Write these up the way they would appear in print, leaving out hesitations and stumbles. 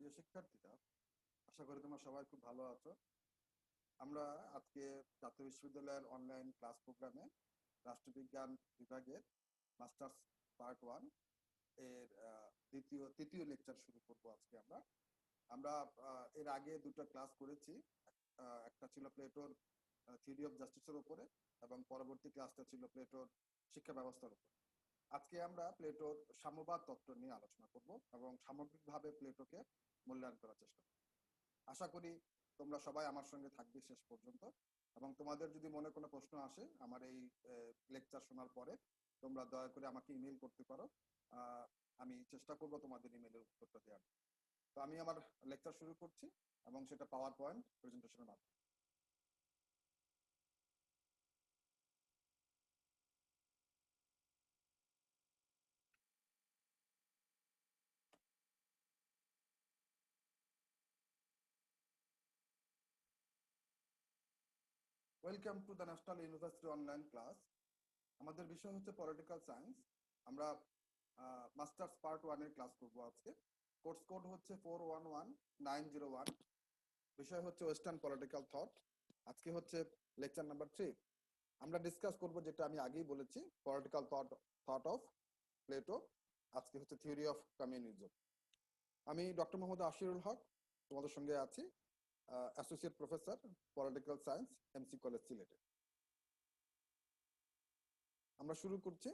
প্রিয় শিক্ষার্থীরা, আশা করি তোমরা সবাই খুব ভালো আছো। আমরা আজকে জাতীয় বিশ্ববিদ্যালয়ের অনলাইন ক্লাস প্রোগ্রামে রাষ্ট্রবিজ্ঞান বিভাগের মাস্টার্স পার্ট 1 এর তৃতীয় লেকচার শুরু করব। আজকে আমরা এর আগে দুটো ক্লাস করেছি। একটা ছিল প্লেটোর থিওরি অফ জাস্টিসের উপরে এবং পরবর্তী ক্লাসটা ছিল প্লেটোর শিক্ষা ব্যবস্থার উপর। আজকে আমরা প্লেটোর সাম্যবাদ তত্ত্ব নিয়ে আলোচনা করব এবং সামগ্রিকভাবে প্লেটোকে মূল্যায়ন করার চেষ্টা করব। আশা করি তোমরা সবাই আমার সঙ্গে থাকবে শেষ পর্যন্ত, এবং তোমাদের যদি মনে কোনো প্রশ্ন আসে আমার এই লেকচার শোনার পরে, তোমরা দয়া করে আমাকে ইমেল করতে পারো। আমি চেষ্টা করব তোমাদের ইমেলের উত্তরটা দেওয়ার। তো আমি আমার লেকচার শুরু করছি এবং সেটা পাওয়ার পয়েন্ট প্রেজেন্টেশনের মাধ্যমে। Welcome to the national university online class. আমাদের বিষয় হচ্ছে পলিটিক্যাল সায়েন্স। আমরা মাস্টার্স পার্ট 1 এর ক্লাস করব আজকে। কোর্স কোড হচ্ছে 411901। বিষয় হচ্ছে ওয়েস্টার্ন পলিটিক্যাল থট। আজকে হচ্ছে লেকচার নাম্বার 3। আমরা ডিসকাস করব যেটা আমি আগেই বলেছি, পলিটিক্যাল থট অফ প্লেটো। আজকে হচ্ছে থিওরি অফ কমিউনিজম। আমি ডক্টর মোহাম্মদ আশিরুল হক, তোমাদের সঙ্গে আছি, associate professor political science, MC college সিলেটে। আমরা শুরু করছি।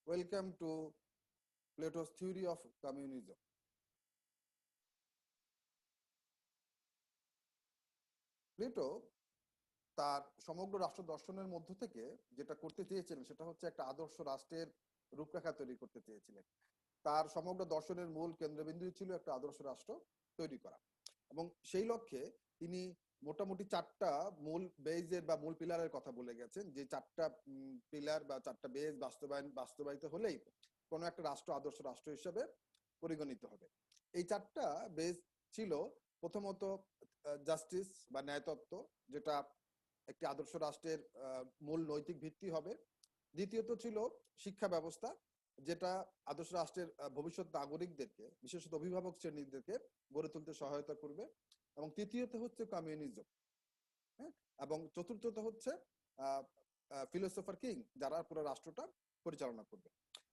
Welcome to Plato's theory of communism. Plato তার সমগ্র রাষ্ট্র দর্শনের মধ্য থেকে যেটা করতে চেয়েছিলেন সেটা হচ্ছে একটা আদর্শ রাষ্ট্রের রূপরেখা তৈরি করতে চেয়েছিলেন। তার সমগ্র দর্শনের মূল কেন্দ্রবিন্দু ছিল একটা আদর্শ রাষ্ট্র তৈরি করা, এবং সেই লক্ষ্যে তিনি মোটামুটি 4টা মূল বেজের বা মূল পিলারের কথা বলে গেছেন, যে 4টা পিলার বা 4টা বেজ বাস্তবায়িত হলেই কোনো একটা রাষ্ট্র আদর্শ রাষ্ট্র হিসেবে পরিগণিত হবে। এই 4টা বেজ ছিল প্রথমত জাস্টিস বা ন্যায়তত্ত্ব, যেটা একটি আদর্শ রাষ্ট্রের মূল নৈতিক ভিত্তি হবে। দ্বিতীয়ত ছিল শিক্ষা ব্যবস্থা, যেটা আদর্শ রাষ্ট্রের ভবিষ্যৎ নাগরিকদেরকে, বিশেষত অভিভাবক শ্রেণীদেরকে গড়ে তুলতে সহায়তা করবে। এবং তৃতীয়ত হচ্ছে কমিউনিজম, হ্যাঁ, এবং চতুর্থত হচ্ছে ফিলোসফার কিং, যারা পুরো রাষ্ট্রটা পরিচালনা করবে।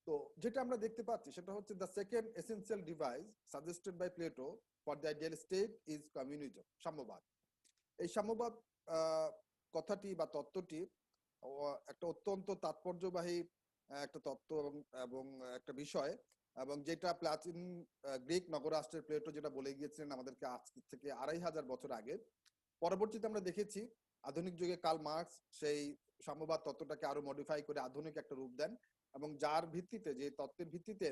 তো যেটা আমরা দেখতে পাচ্ছি সেটা হচ্ছে the second essential device suggested by Plato for the ideal state is communism, সাম্যবাদ। এই সাম্যবাদ কথাটি বা তত্ত্বটি একটা অত্যন্ত তাৎপর্যবাহী একটা তত্ত্ব এবং একটা বিষয়, এবং যেটা প্রাচীন গ্রিক নগরাষ্ট্রের প্লেটো যেটা বলে গিয়েছিলেন আমাদেরকে আজ থেকে 2500 বছর আগে। পরবর্তীতে আমরা দেখেছি আধুনিক যুগে কার্ল মার্কস সেই সাম্যবাদ তত্ত্বটাকে আরো মডিফাই করে আধুনিক একটা রূপ দেন, এবং যার ভিত্তিতে, যে তত্ত্বের ভিত্তিতে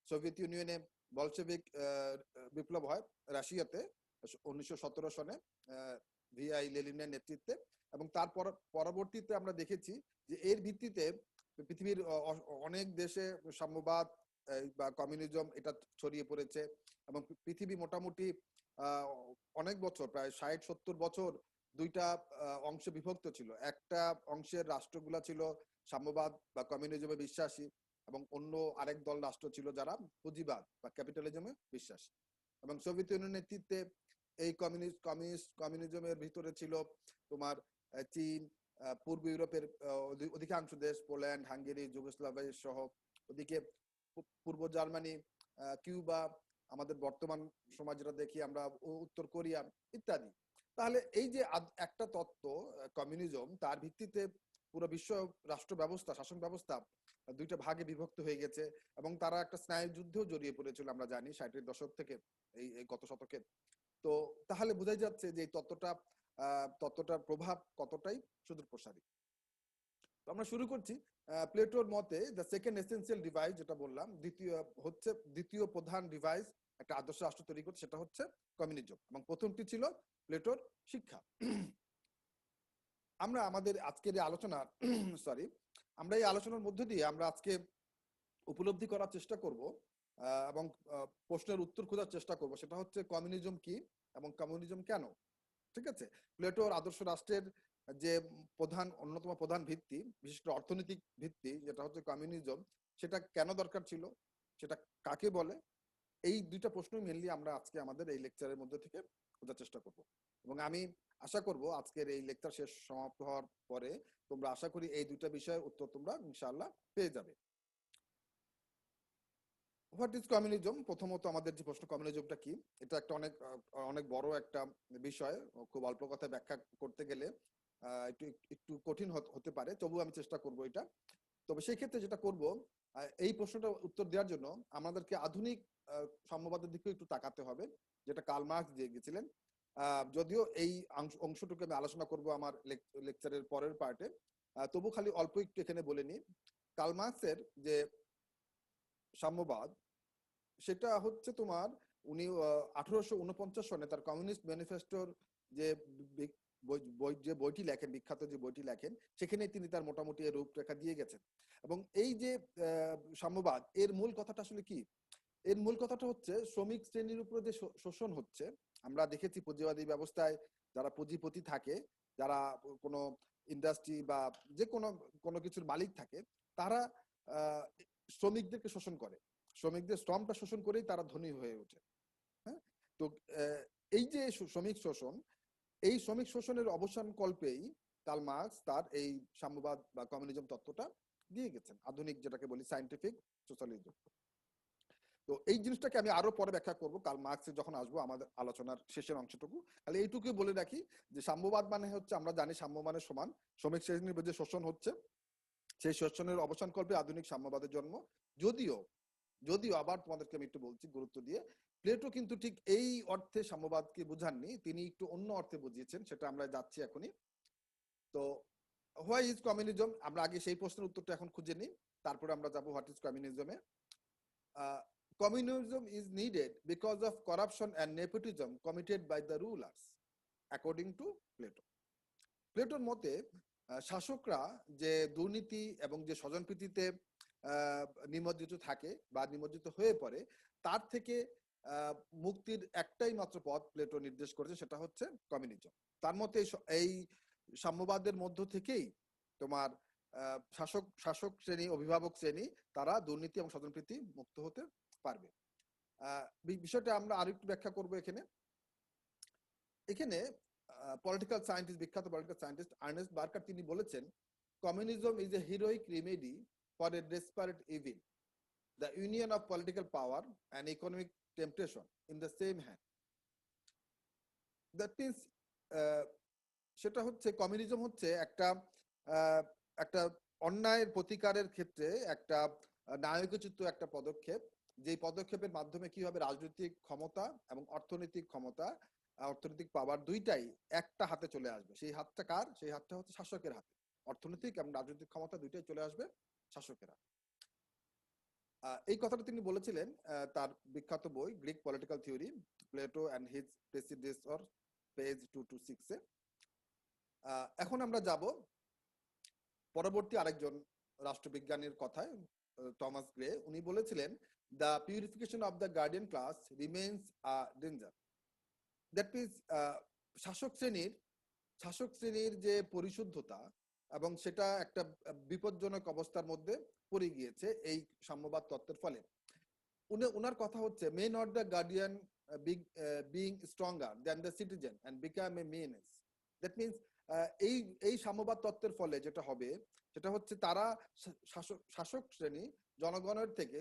সোভিয়েত ইউনিয়নে বলশেভিক বিপ্লব হয় রাশিয়াতে 1917 সনে ভিআই লেনিনের নেতৃত্বে। এবং তার পরবর্তীতে আমরা দেখেছি যে এর ভিত্তিতে পৃথিবীর অনেক দেশে সাম্যবাদ বা কমিউনিজম এটা ছড়িয়ে পড়েছে, এবং পৃথিবী মোটামুটি অনেক বছর, প্রায় 60-70 বছর দুইটা অংশে বিভক্ত ছিল। একটা অংশের রাষ্ট্রগুলা ছিল সাম্যবাদ বা কমিউনিজমে বিশ্বাসী, এবং অন্য আরেক দল রাষ্ট্র ছিল যারা পুঁজিবাদ বা ক্যাপিটালিজমে বিশ্বাসী। এবং সোভিয়েত ইউনিয়নের নেতৃত্বে এই কমিউনিজমের ভিতরে ছিল তোমার চীন, পূর্ব ইউরোপের অধিকাংশ দেশ, পোল্যান্ড, হাঙ্গেরি, যুগোস্লাভিয়া সহ, ওদিকে পূর্ব জার্মানি, কিউবা, আমাদের বর্তমান সমাজ যেটা দেখি আমরা, উত্তর কোরিয়া ইত্যাদি। তাহলে এই যে একটা তত্ত্ব কমিউনিজম, তার ভিত্তিতে পুরো বিশ্ব রাষ্ট্র ব্যবস্থা, শাসন ব্যবস্থা দুইটা ভাগে বিভক্ত হয়ে গেছে, এবং তারা একটা স্নায়ু যুদ্ধেও জড়িয়ে পড়েছিল আমরা জানি 60-এর দশক থেকে এই গত শতকে। তো তাহলে বোঝাই যাচ্ছে যে এই তত্ত্বটার প্রভাব কতটাই সুদূরপ্রসারী। তো আমরা শুরু করছি। প্লেটোর মতে দ্য সেকেন্ড এসেনশিয়াল ডিভাইস, যেটা বললাম, দ্বিতীয় প্রধান ডিভাইস একটা আদর্শ রাষ্ট্র তৈরি করতে, সেটা হচ্ছে কমিউনিজম, এবং প্রথমটি ছিল প্লেটোর শিক্ষা। আমরা আমাদের আজকের এই আলোচনা আমরা এই আলোচনার মধ্য দিয়ে আমরা আজকে উপলব্ধি করার চেষ্টা করব এবং প্রশ্নের উত্তর খোঁজার চেষ্টা করব, সেটা হচ্ছে কমিউনিজম কি এবং কমিউনিজম কেন। ঠিক আছে, প্লেটোর আদর্শ রাষ্ট্রের যে অন্যতম প্রধান ভিত্তি, বিশেষ করে অর্থনৈতিক ভিত্তি, যেটা হচ্ছে কমিউনিজম, সেটা কেন দরকার ছিল, সেটা কাকে বলে, এই দুইটা প্রশ্ন মেনলি আমরা আজকে আমাদের এই লেকচারের মধ্যে থেকে খোঁজার চেষ্টা করব, এবং আমি আশা করব আজকের এই লেকচার শেষ সমাপ্ত হওয়ার পরে তোমরা আশা করি এই দুইটা বিষয়ের উত্তর তোমরা ইনশাআল্লাহ পেয়ে যাবে। What is communism? প্রথমত আমাদের যে প্রশ্ন, কমিউনিজমটা কি, এটা একটা অনেক অনেক বড় একটা বিষয়। খুব অল্প কথায় ব্যাখ্যা করতে গেলে একটু একটু কঠিন হতে পারে, তবু আমি চেষ্টা করব এটা। তবে সেই ক্ষেত্রে যেটা করব, এই প্রশ্নটা উত্তর দেওয়ার জন্য আমাদেরকে আধুনিক সাম্যবাদের দিকে একটু তাকাতে হবে, যেটা কার্ল মার্কস দিয়ে গেছিলেন। যদিও এই অংশটুকু আমি আলোচনা করব আমার লেকচারের পরের পার্টে, তবু খালি অল্প একটু এখানে বলে নিই। কার্ল মার্কসের যে সাম্যবাদ, সেটা হচ্ছে তোমার, উনি 1849 সনে তার কমিউনিস্ট ম্যানিফেস্টোর যে বইটি লেখেন, বিখ্যাত যে বইটি লেখেন, সেখানে তিনি তার মোটামুটি রূপরেখা দিয়ে গেছেন। এবং এই যে সাম্যবাদ, এর মূল কথাটা আসলে কি? এর মূল কথাটা হচ্ছে শ্রমিক শ্রেণীর উপরে যে শোষণ হচ্ছে। আমরা দেখেছি পুঁজিবাদী ব্যবস্থায় যারা পুঁজিপতি থাকে, যারা কোনো ইন্ডাস্ট্রি বা যে কোনো কিছুর মালিক থাকে, তারা শ্রমিকদেরকে শোষণ করে, শ্রমিকদের শ্রমটা শোষণ করেই তারা ধনী হয়ে ওঠে। হ্যাঁ, তো এই যে শ্রমিক শোষণ, এই শ্রমিক শোষণের অবসান কল্পেই কার্ল মার্কস তার এই সাম্যবাদ বা কমিউনিজম তত্ত্বটা দিয়ে গেছেন, আধুনিক যেটাকে বলি সায়েন্টিফিক সোশ্যালিজম। তো এই জিনিসটাকে আমি আরো পরে ব্যাখ্যা করব কার্ল মার্কসে যখন আসবো আমাদের আলোচনার শেষের অংশটুকু। তাহলে এইটুকুই বলে রাখি যে সাম্যবাদ মানে হচ্ছে, আমরা জানি সাম্য মানে সমান, শ্রমিক শ্রেণীর যে শোষণ হচ্ছে সেই শোষণের অবসান কল্পে আধুনিক সাম্যবাদের জন্ম। যদিও যদিও আবার তোমাদেরকে আমি একটু বলছি গুরুত্ব দিয়ে, প্লেটো কিন্তু ঠিক এই অর্থে সাম্যবাদকে বুঝাননি, তিনি একটু অন্য অর্থে বুঝিয়েছেন, সেটা আমরা যাচ্ছি এখনই। তো হোয়াই ইজ কমিউনিজম, আমরা আগে সেই প্রশ্নের উত্তরটা এখন খুঁজে নিই, তারপরে আমরা যাবো হোয়াট ইজ কমিউনিজমে। Communism is needed because of corruption and nepotism committed by the rulers, according to Plato. প্লেটোর মতে শাসকরা যে দুর্নীতি এবং যে স্বজনপ্রীতিতে নিমজ্জিত থাকে বা নিমজ্জিত হয়ে পড়ে, তার থেকে মুক্তির একটাই মাত্র পথ প্লেটো নির্দেশ করেছে, সেটা হচ্ছে কমিউনিজম। তার মতে এই সাম্যবাদের মধ্য থেকেই তোমার শাসক শ্রেণী, অভিভাবক শ্রেণী, তারা দুর্নীতি এবং স্বজনপ্রীতি মুক্ত হতে পারবে। বিষয়টা আমরা আরেকটু ব্যাখ্যা করব এখানে। পলিটিক্যাল সায়েন্টিস্ট, বিখ্যাত পলিটিক্যাল সায়েন্টিস্ট আর্নেস্ট বার্কার, তিনি বলেছেন, communism is a heroic remedy for a desperate evil, the union of political power and economic temptation in the same hand. That means, সেটা হচ্ছে কমিউনিজম হচ্ছে একটা একটা অন্যায়ের প্রতিকারের ক্ষেত্রে একটা নায়কোচিত একটা পদক্ষেপ, যে পদক্ষেপের মাধ্যমে কিভাবে রাজনৈতিক ক্ষমতা এবং অর্থনৈতিক ক্ষমতা, অর্থনৈতিক পাওয়ার দুইটাই একটা হাতে চলে আসবে। সেই হাতটা কার? সেই হাতটা হচ্ছে শাসকের হাতে। অর্থনৈতিক এবং রাজনৈতিক ক্ষমতা দুইটাই চলে আসবে শাসকের হাতে। এই কথাটা তিনি বলেছিলেন তার বিখ্যাত বই Greek political theory, Plato and his predecessor, page 226-এ। এখন আমরা যাব পরবর্তী আরেকজন রাষ্ট্রবিজ্ঞানীর কথায়, টমাস গ্রে। উনি বলেছিলেন, the purification of the guardian class remains a danger. That means, শাসক শ্রেণীর যে পরিশুদ্ধতা, এবং সেটা একটা বিপজ্জনক অবস্থার মধ্যে পড়ে গিয়েছে এই সাম্যবাদ তত্ত্বের ফলে। উনার কথা হচ্ছে, may not the guardian being stronger than the citizen and become a menace. That means, এই সাম্যবাদ তত্ত্বের ফলে যেটা হবে সেটা হচ্ছে, তারা শাসক শ্রেণী জনগণের থেকে,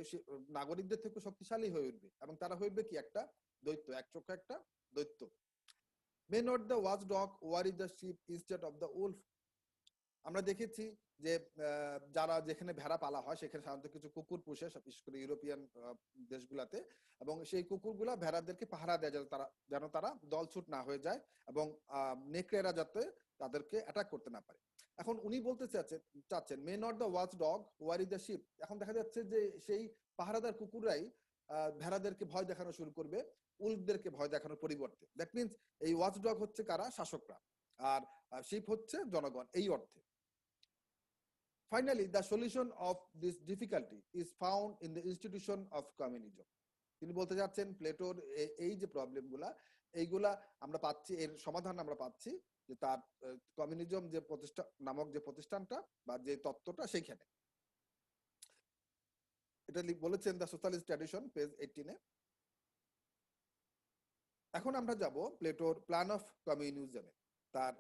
নাগরিকদের থেকে শক্তিশালী হয়ে উঠবে, এবং তারা হইবে কি একটা দৈত্য, একচক্ষু একটা দৈত্য। মে not the watch dog worry the ship instead of the Wolf. আমরা দেখেছি যে যারা যেখানে ভেড়া পালা হয় সেখানে সাধারণত কিছু কুকুর পুষে, বিশেষ করে ইউরোপিয়ান দেশগুলাতে, এবং সেই কুকুরগুলা ভেড়াদেরকে পাহারা দেয় যেন তারা দলছুট না হয়ে যায়, এবং নেকড়েরা যাতে তাদেরকে অ্যাটাক করতে না পারে। এখন উনি বলতে চাচ্ছেন মে not the watch dog worry the ship. এখন দেখা যাচ্ছে যে সেই পাহারাদার কুকুররাই ভেড়াদেরকে ভয় দেখানো শুরু করবে, উল্ফদেরকে ভয় দেখানোর পরিবর্তে। দ্যাট মিনস, এই ওয়াচ ডগ হচ্ছে কারা? শাসকরা, আর শিপ হচ্ছে জনগণ, এই অর্থে। Finally, the solution of this difficulty is found in the institution of communism. তিনি বলতে যাচ্ছেন, প্লেটোর এই যে প্রবলেমগুলা, এইগুলা আমরা পাচ্ছি, এর সমাধান আমরা পাচ্ছি যে তার কমিউনিজম যে প্রতিষ্ঠা নামক যে প্রতিষ্ঠানটা বা যে তত্ত্বটা, সেইখানে। এটা বলেছেন দ্য সোশ্যালিস্ট ট্র্যাডিশন, পেজ 18-এ। এখন আমরা যাব প্লেটোর প্ল্যান অফ কমিউনিজমে, তার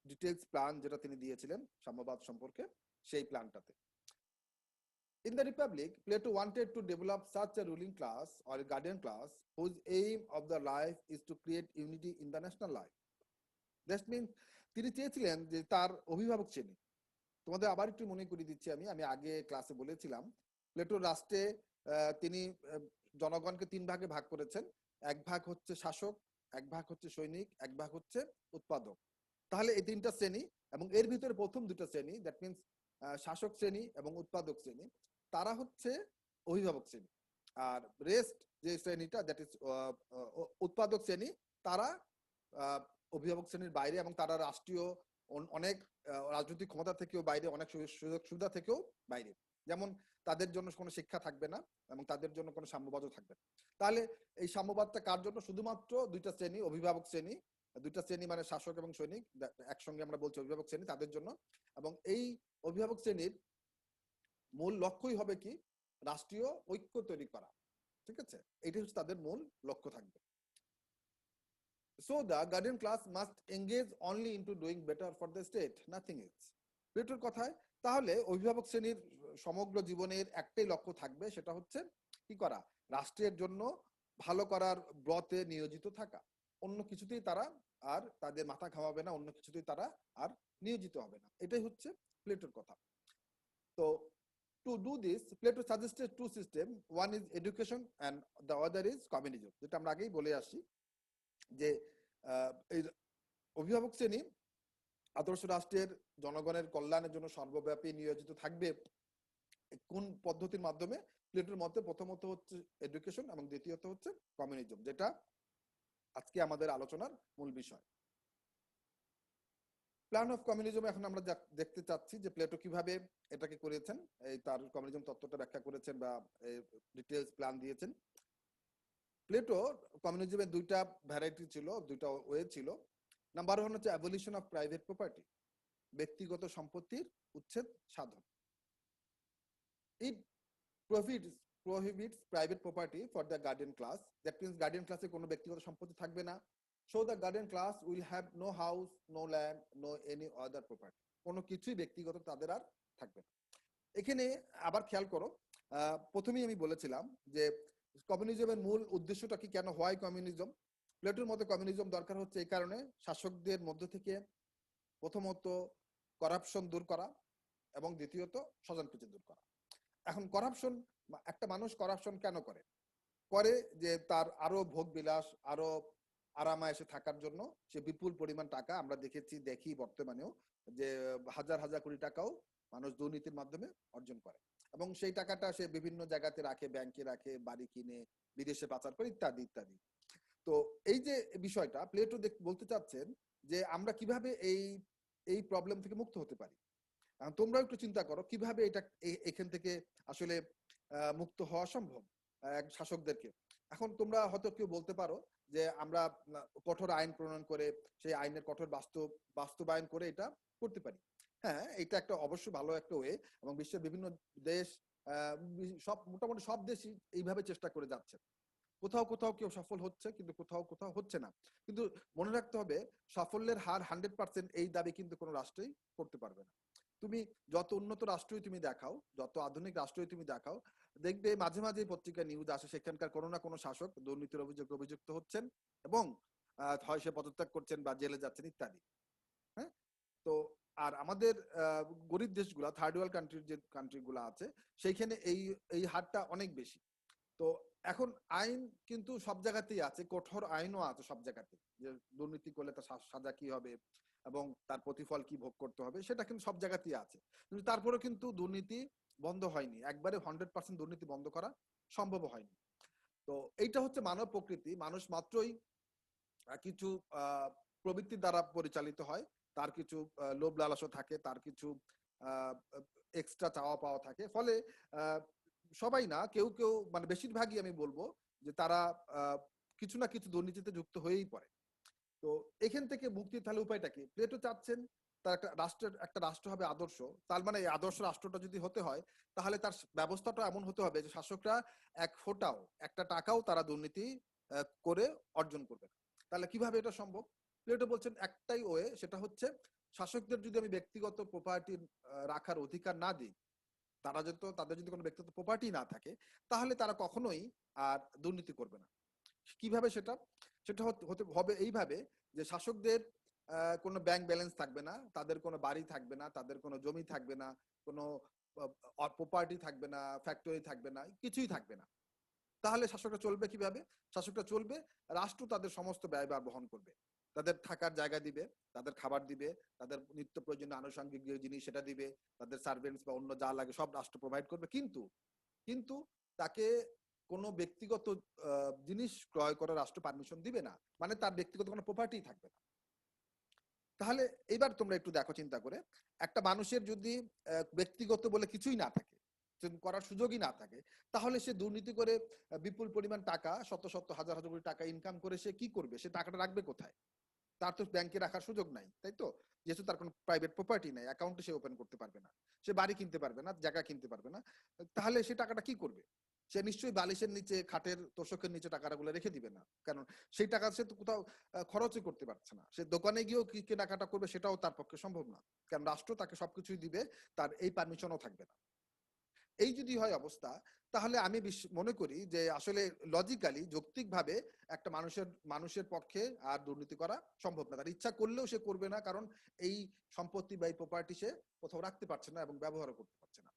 ডিটেলস প্ল্যান যেটা তিনি দিয়েছিলেন সাম্যবাদ সম্পর্কে, সেই প্ল্যানটাতে। In the Republic, Plato wanted to develop such a ruling class or a guardian class whose aim of the life is to create unity in the national life. That means তিনি চেয়েছিলেন যে তার অভিভাবক শ্রেণী, তোমাদের আবার একটু মনে করিয়ে দিচ্ছি, আমি আগে ক্লাসে বলেছিলাম প্লেটোর রাষ্ট্রে তিনি জনগণকে তিন ভাগে ভাগ করেছেন। এক ভাগ হচ্ছে শাসক, এক ভাগ হচ্ছে সৈনিক, এক ভাগ হচ্ছে উৎপাদক। তাহলে এই তিনটা শ্রেণী, এবং এর ভিতরে প্রথম দুটো শ্রেণী, দ্যাট মিনস শাসক শ্রেণী এবং উৎপাদক শ্রেণী, তারা হচ্ছে অভিভাবক শ্রেণী। আর রেস্ট যে শ্রেণীটা, দ্যাট ইজ উৎপাদক শ্রেণী, তারা অভিভাবক শ্রেণীর বাইরে, এবং তারা রাষ্ট্রীয় অনেক রাজনৈতিক ক্ষমতা থেকেও বাইরে, অনেক সুযোগ সুবিধা থেকেও বাইরে। যেমন তাদের জন্য কোনো শিক্ষা থাকবে না এবং তাদের জন্য কোনো সাম্যবাদও থাকবে না। তাহলে এই সাম্যবাদটা কার জন্য? শুধুমাত্র দুইটা শ্রেণী, অভিভাবক শ্রেণী, দুইটা শ্রেণী মানে শাসক এবং সৈনিক, একসঙ্গে আমরা বলছি অভিভাবক শ্রেণী, তাদের জন্য। এবং এই অভিভাবক শ্রেণীর মূল লক্ষ্যই হবে কি? রাষ্ট্রীয় ঐক্য তৈরি করা। ঠিক আছে, এটাই হচ্ছে তাদের মূল লক্ষ্য থাকবে। So the guardian class must engage only into doing better for the state, nothing else. প্লেটোর কথায় তাহলে অভিভাবক শ্রেণীর সমগ্র জীবনের একটাই লক্ষ্য থাকবে, সেটা হচ্ছে কি করা? রাষ্ট্রের জন্য ভালো করার ব্রতে নিয়োজিত থাকা। অন্য কিছুতেই তারা আর তাদের মাথা ঘামাবে না, অন্য কিছুতেই তারা আর নিয়োজিত হবে না। এটাই হচ্ছে প্লেটোর কথা। তো to do this, Plato suggested two systems. One is education and the other is communism, যেটা আমরা আগেই বলে আসি যে এই অভিভাবক শ্রেণী আদর্শ রাষ্ট্রের জনগণের কল্যাণের জন্য সর্বব্যাপী নিয়োজিত থাকবে কোন পদ্ধতির মাধ্যমে? প্লেটোর মতে প্রথমত হচ্ছে এডুকেশন এবং দ্বিতীয়ত হচ্ছে কমিউনিজম, যেটা আজকে আমাদের আলোচনার মূল বিষয়। প্ল্যান অফ কমিউনিজম এখন আমরা দেখতে চাচ্ছি যে প্লেটো কিভাবে এটাকে করেছেন, এই তার কমিউনিজম তত্ত্বটা ব্যাখ্যা করেছেন বা ডিটেইলস প্ল্যান দিয়েছেন। প্লেটো কমিউনিজমের দুইটা ভ্যারাইটি ছিল, দুইটা ওয়ে ছিল। নাম্বার ওয়ান হচ্ছে অ্যাবলিশন অফ প্রাইভেট প্রপার্টি, ব্যক্তিগত সম্পত্তির উচ্ছেদ সাধন। ইট prohibits private property for the guardian class. That means guardian class এ কোনো ব্যক্তিগত সম্পত্তি থাকবে না। So the guardian class will have no house, no land, no any other property. কোনো কিছুই ব্যক্তিগত তাদের আর থাকবে না। এখানে আবার খেয়াল করো, প্রথমেই আমি বলেছিলাম যে কমিউনিজমের মূল উদ্দেশ্যটা কি, কেন হয় কমিউনিজম? প্লেটোর মতে কমিউনিজম দরকার হচ্ছে এই কারণে, শাসকদের মধ্য থেকে প্রথমত করাপশন দূর করা এবং দ্বিতীয়ত স্বজনপ্রীতি দূর করা। এখন করাপশন, একটা মানুষ করাপশন কেন করে? করে যে তার আরো ভোগ বিলাস, আরো আরামায়েশে থাকার জন্য সে বিপুল পরিমাণ টাকা, আমরা দেখি বর্তমানেও যে হাজার হাজার কোটি টাকাও মানুষ দুর্নীতির মাধ্যমে অর্জন করে, এবং সেই টাকাটা সে বিভিন্ন জায়গাতে রাখে, ব্যাংকে রাখে, বাড়ি কিনে বিদেশে পাচার করে, ইত্যাদি ইত্যাদি। তো এই যে বিষয়টা প্লেটো বলতে চাচ্ছেন যে আমরা কিভাবে এই প্রবলেম থেকে মুক্ত হতে পারি। তোমরা একটু চিন্তা করো কিভাবে এটা এখান থেকে আসলে মুক্ত হওয়া সম্ভব শাসকদেরকে। এখন তোমরা হয়তো কেউ বলতে পারো যে আমরা কঠোর আইন প্রণয়ন করে, সেই আইনের কঠোর বাস্তবায়ন করে এটা করতে পারি। হ্যাঁ, এটা একটা অবশ্যই ভালো একটা ওয়ে, এবং বিশ্বের বিভিন্ন দেশ, সব মোটামুটি সব দেশই এইভাবে চেষ্টা করে যাচ্ছে। কোথাও কোথাও কেউ সফল হচ্ছে, কিন্তু কোথাও কোথাও হচ্ছে না। কিন্তু মনে রাখতে হবে সাফল্যের হার 100% এই দাবি কিন্তু কোনো রাষ্ট্রই করতে পারবে না। তুমি যত উন্নত রাষ্ট্রই তুমি দেখাও, যত আধুনিক রাষ্ট্রই তুমি দেখাও, দেখবে মাঝে মাঝে পত্রিকায় নিউজ আসে সেখানকার কোনো না কোনো শাসক দুর্নীতির অভিযুক্ত হচ্ছেন এবং হয় সে পদত্যাগ করছেন বা জেলে যাচ্ছেন ইত্যাদি। হ্যাঁ, তো আর আমাদের গরিব দেশগুলা, থার্ড ওয়ার্ল্ড কান্ট্রির যে কান্ট্রিগুলো আছে, সেইখানে এই হারটা অনেক বেশি। তো এখন আইন কিন্তু সব জায়গাতেই আছে, কঠোর আইনও আছে সব জায়গাতে, যে দুর্নীতি করলে তার সাজা কি হবে এবং তার প্রতিফল কি ভোগ করতে হবে, সেটা কিন্তু সব জায়গাতেই আছে। কিন্তু তারপরেও কিন্তু দুর্নীতি বন্ধ হয়নি, একবারে 100% দুর্নীতি বন্ধ করা সম্ভব হয়নি। তো এইটা হচ্ছে মানব প্রকৃতি, মানুষ মাত্রই কিছু প্রবৃত্তির দ্বারা পরিচালিত হয়, তার কিছু লোভ লালসা থাকে, তার কিছু এক্সট্রা চাওয়া পাওয়া থাকে, ফলে সবাই না, কেউ কেউ মানে বেশিরভাগই আমি বলবো যে তারা কিছু না কিছু দুর্নীতিতে যুক্ত হয়েই পড়ে। তো এখান থেকে মুক্তির তাহলে উপায়টা কি? প্লেটো চাচ্ছেন তার একটা রাষ্ট্র হবে আদর্শ। তার মানে এই আদর্শ রাষ্ট্রটা যদি হতে হয়, তাহলে তার ব্যবস্থাটা এমন হতে হবে যে শাসকরা এক ফোঁটাও, একটা টাকাও তারা দুর্নীতি করে অর্জন করবে। তাহলে কিভাবে এটা সম্ভব? প্লেটো বলছেন একটাই ওয়ে, সেটা হচ্ছে শাসকদের যদি আমি ব্যক্তিগত প্রপার্টি রাখার অধিকার না দিই, তাদের যদি কোনো ব্যক্তিগত প্রপার্টি না থাকে, তাহলে তারা কখনোই আর দুর্নীতি করবে না। কিভাবে সেটা? সেটা হতে হবে এইভাবে যে শাসকদের কোনো ব্যাংক ব্যালেন্স থাকবে না, তাদের কোনো বাড়ি থাকবে না, তাদের কোনো জমি থাকবে না, কোনো প্রপার্টি থাকবে না, ফ্যাক্টরি থাকবে না, কিছুই থাকবে না। তাহলে শাসকরা চলবে কিভাবে? শাসকরা চলবে, রাষ্ট্র তাদের সমস্ত ব্যয়ভার বহন করবে। তাদের থাকার জায়গা দিবে, তাদের খাবার দিবে, তাদের নিত্য প্রয়োজনীয় আনুষঙ্গিক যে জিনিস সেটা দিবে, তাদের সার্ভেন্টস বা অন্য যা লাগে সব রাষ্ট্র প্রোভাইড করবে। কিন্তু কিন্তু তাকে কোনো ব্যক্তিগত জিনিস ক্রয় করার রাষ্ট্র পারমিশন দিবে না। মানে তার ব্যক্তিগত কোনো প্রপার্টি থাকবে না। তাহলে এবার তোমরা একটু দেখো চিন্তা করে, একটা মানুষের যদি ব্যক্তিগত বলে কিছুই না থাকে, করার সুযোগই না থাকে, তাহলে সে দুর্নীতি করে বিপুল পরিমাণ টাকা, শত শত হাজার হাজার কোটি টাকা ইনকাম করে সে কি করবে? সে টাকাটা রাখবে কোথায়? তার তো ব্যাংকে রাখার সুযোগ নাই, তাই তো? যেহেতু তার কোনো প্রাইভেট প্রপার্টি নাই, অ্যাকাউন্টে সে ওপেন করতে পারবে না, সে বাড়ি কিনতে পারবে না, জায়গা কিনতে পারবে না, তাহলে সে টাকাটা কি করবে? সে নিশ্চয়ই বালিশের নিচে, খাটের তোষকের নিচে টাকাগুলো রেখে দিবে না, কারণ সেই টাকা সে তো কোথাও খরচই করতে পারছে না। সে দোকানে গিয়েও কি কেনাকাটা করবে সেটাও তার পক্ষে সম্ভব না, কারণ রাষ্ট্র তাকে সবকিছুই দিবে, তার এই পারমিশনও থাকবে না। এই যদি হয় অবস্থা, তাহলে আমি মনে করি যে আসলে লজিক্যালি, যৌক্তিকভাবে একটা মানুষের পক্ষে আর দুর্নীতি করা সম্ভব না। তার ইচ্ছা করলেও সে করবে না, কারণ এই সম্পত্তি বা এই প্রপার্টি সে কোথাও রাখতে পারছে না এবং ব্যবহারও করতে পারছে না।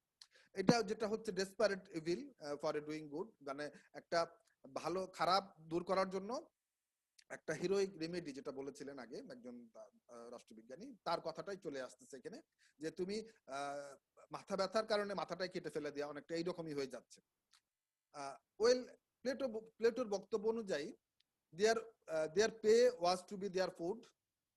এটা যেটা হচ্ছে desperate evil for a doing good, মানে একটা ভালো খারাপ দূর করার জন্য একটা হিরোইক রেমেডি, যেটা বলেছিলেন আগে একজন রাষ্ট্রবিজ্ঞানী, তার কথাটাই চলে আসতেছে এখানে, যে তুমি মাথা ব্যথার কারণে মাথাটাই কেটে ফেলে দেওয়া, অনেকটা এইরকমই হয়ে যাচ্ছে। ওয়েল, প্লেটোর বক্তব্য অনুযায়ী their pay was to be their food.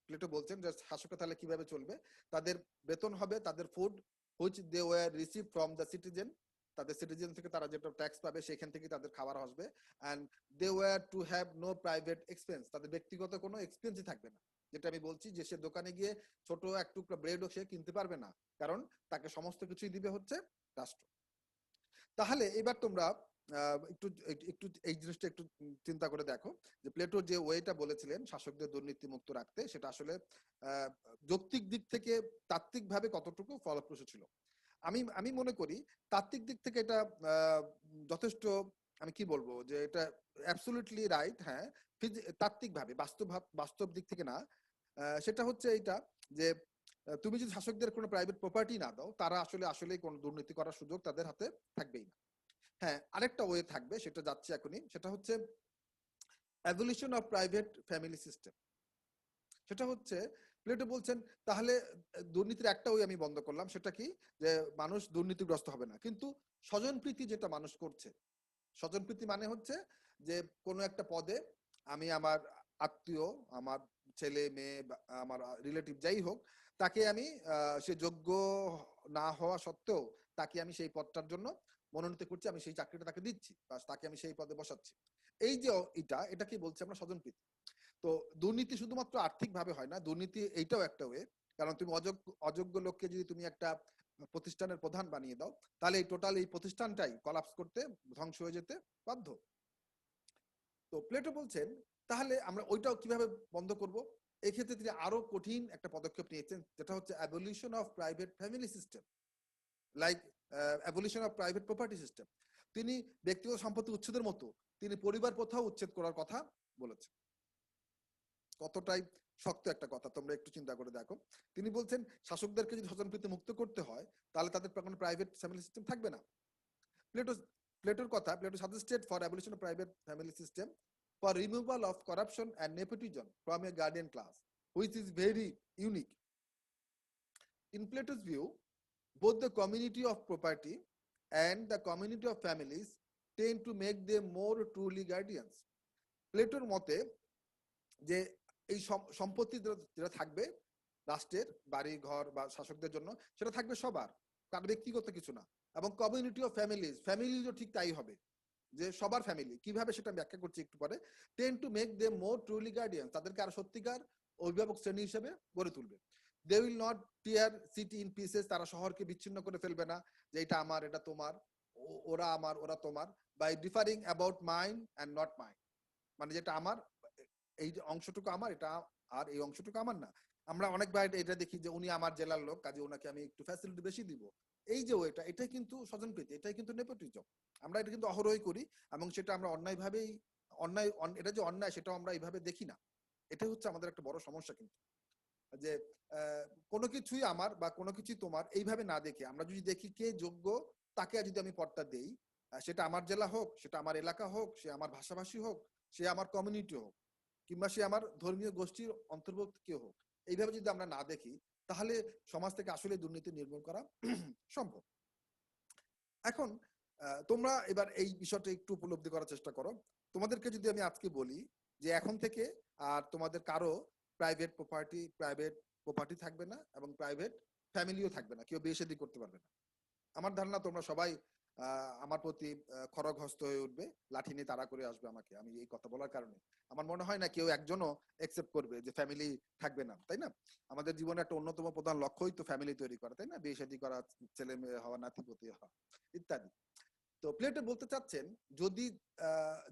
Plato বলছেন যে শাসকরা তাহলে কিভাবে চলবে? তাদের বেতন হবে তাদের food, which they were receive from the citizen. তাদের সিটিজেন থেকে তারা যেটা ট্যাক্স পাবে সেখান থেকে তাদের খাবার আসবে। And they were to have no private expense, তাদের ব্যক্তিগত কোনো এক্সপেন্সই থাকবে না। যেটা আমি বলছি যে সে দোকানে গিয়ে ছোট এক টুকরা ব্রেডও সে কিনতে পারবে না, কারণ তাকে সমস্ত কিছুই দিবে হচ্ছে রাষ্ট্র। তাহলে এবার তোমরা একটু একটু এই জিনিসটা একটু চিন্তা করে দেখো, যে প্লেটো যে ওয়েটা বলেছিলেন শাসকদের দুর্নীতি মুক্ত রাখতে, সেটা আসলে যৌক্তিক দিক থেকে তাত্ত্বিকভাবে কতটুকু ফলপ্রসূ ছিল। আমি মনে করি তাত্ত্বিক দিক থেকে এটা যথেষ্ট, আমি কি বলবো, যে এটা অ্যাবসলিউটলি রাইট। হ্যাঁ, তাত্ত্বিকভাবে, বাস্তব দিক থেকে না। সেটা হচ্ছে এইটা, যে তুমি যদি শাসকদের কোনো প্রাইভেট প্রপার্টি না দাও, তারা আসলে কোনো দুর্নীতি করার সুযোগ তাদের হাতে থাকবেই না। হ্যাঁ, আরেকটা ওয়ে থাকবে, সেটা যাচ্ছে এখনই, সেটা হচ্ছে abolition of private family system. সেটা হচ্ছে প্লেটো বলছেন তাহলে দুর্নীতির একটা ওয়ে আমি বন্ধ করলাম, সেটা কি? যে মানুষ দুর্নীতিগ্রস্ত হবে না, কিন্তু স্বজনপ্রীতি যেটা মানুষ করছে, স্বজনপ্রীতি মানে হচ্ছে যে কোনো একটা পদে আমি আমার আত্মীয়, আমার ছেলে মেয়ে, আমার রিলেটিভ যাই হোক, তাকে আমি সে যোগ্য না হওয়া সত্ত্বেও তাকে আমি সেই পদটার জন্য মনোনীত করছি, আমি সেই চাকরিটা তাকে দিচ্ছি, বা তাকে আমি সেই পদে বসাচ্ছি। এই যে এটা কি বলছি আমরা? স্বজনপ্রীতি। তো দুর্নীতি শুধুমাত্র আর্থিক ভাবে হয় না, দুর্নীতি এইটাও একটা ওয়ে। কারণ তুমি অযোগ্য লোককে যদি তুমি একটা প্রতিষ্ঠানের প্রধান বানিয়ে দাও, তাহলে এই টোটাল এই প্রতিষ্ঠানটাই কলাপস করতে, ধ্বংস হয়ে যেতে বাধ্য। তো প্লেটো বলছেন তাহলে আমরা ওইটাও কিভাবে বন্ধ করব? এই ক্ষেত্রে তিনি আরো কঠিন একটা পদক্ষেপ নিয়েছেন, যেটা হচ্ছে abolition of private family system, like abolition of private property system. তিনি ব্যক্তিগত সম্পত্তি উচ্ছেদের মতো তিনি পরিবার প্রথাও উচ্ছেদ করার কথা বলেছেন। কতটাই শক্ত একটা কথা, তোমরা একটু চিন্তা করে দেখো। তিনি বলছেন শাসকদেরকে যদি স্বজনপ্রীতি মুক্ত করতে হয়, তাহলে তাদের কোনো প্রাইভেট ফ্যামিলি সিস্টেম থাকবে না। প্লেটো প্লেটোর কথা, Plato suggested for abolition of private family system for removal of corruption and nepotism from a guardian class, which is very unique. In Plato's view, both the community of property and the community of families tend to make them more truly guardians. প্লেটোর মতে যে এই সম্পত্তি যেটা থাকবে রাষ্ট্রের, বাড়ি ঘর বা শাসকদের জন্য, সেটা থাকবে সবার, তার ব্যক্তিগত কিছু না। এবং কমিউনিটি অফ ফ্যামিলিজও ঠিক তাই হবে, যে সবার ফ্যামিলি। কিভাবে সেটা ব্যাখ্যা করছি একটু পরে। Tend to make them more truly guardian, তাদেরকে আর সত্যিকার অভিভাবক শ্রেণী হিসেবে গড়ে তুলবে। They will not tear city in pieces, তারা শহরকে বিচ্ছিন্ন করে ফেলবে না, যে এটা আমার, এটা তোমার, ওরা আমার, ওরা তোমার, by differing about mine and not mine. মানে যেটা আমার, এই যে অংশটুকু আমার, এটা আর এই অংশটুকু আমার না। আমরা অনেক ভাই এটা দেখি যে উনি আমার জেলার লোক, কাজে ওনাকে আমি একটু ফ্যাসিলিটি বেশি দিব। এই যে ওইটা, এটাই কিন্তু স্বজনপ্রীতি, এটাই কিন্তু নেপোটিজম। আমরা এটা কিন্তু অহরহই করি, এবং সেটা আমরা অন্যায়ভাবেই, এটা যে অন্যায় সেটাও আমরা এইভাবে দেখি না। এটাই হচ্ছে আমাদের একটা বড় সমস্যা কিন্তু, যে কোনো কিছুই আমার বা কোনো কিছুই তোমার এইভাবে না দেখে আমরা যদি দেখি কে যোগ্য, তাকে যদি আমি পদটা দেই, সেটা আমার জেলা হোক, সেটা আমার এলাকা হোক, সে আমার ভাষাভাষী হোক, সে আমার কমিউনিটি হোক, কিংবা সে আমার ধর্মীয় গোষ্ঠীর অন্তর্ভুক্ত কেউ হোক, এইভাবে যদি আমরা না দেখি, তাহলে সমাজ থেকে আসলে দুর্নীতি নির্মূল করা সম্ভব। এখন তোমরা এবার এই বিষয়টা একটু উপলব্ধি করার চেষ্টা করো। তোমাদেরকে যদি আমি আজকে বলি যে এখন থেকে আর তোমাদের কারো প্রাইভেট প্রপার্টি থাকবে না, এবং প্রাইভেট ফ্যামিলিও থাকবে না, কেউ বিয়ে শাদী করতে পারবে না। আমার ধারণা তোমরা সবাই আমার প্রতি খড়গহস্ত হয়ে উঠবে, লাঠি নিয়ে তাড়া করে আসবে আমাকে, আমি এই কথা বলার কারণে। আমার মনে হয় না কেউ একজনও একসেপ্ট করবে যে ফ্যামিলি থাকবে না, তাই না? আমাদের জীবনে একটা অন্যতম প্রধান লক্ষ্যই তো ফ্যামিলি তৈরি করা, তাই না? বিয়ে শাদী করা, ছেলে মেয়ে হওয়া, নাতিপতি হওয়া ইত্যাদি। তো প্লেটো বলতে চাচ্ছেন, যদি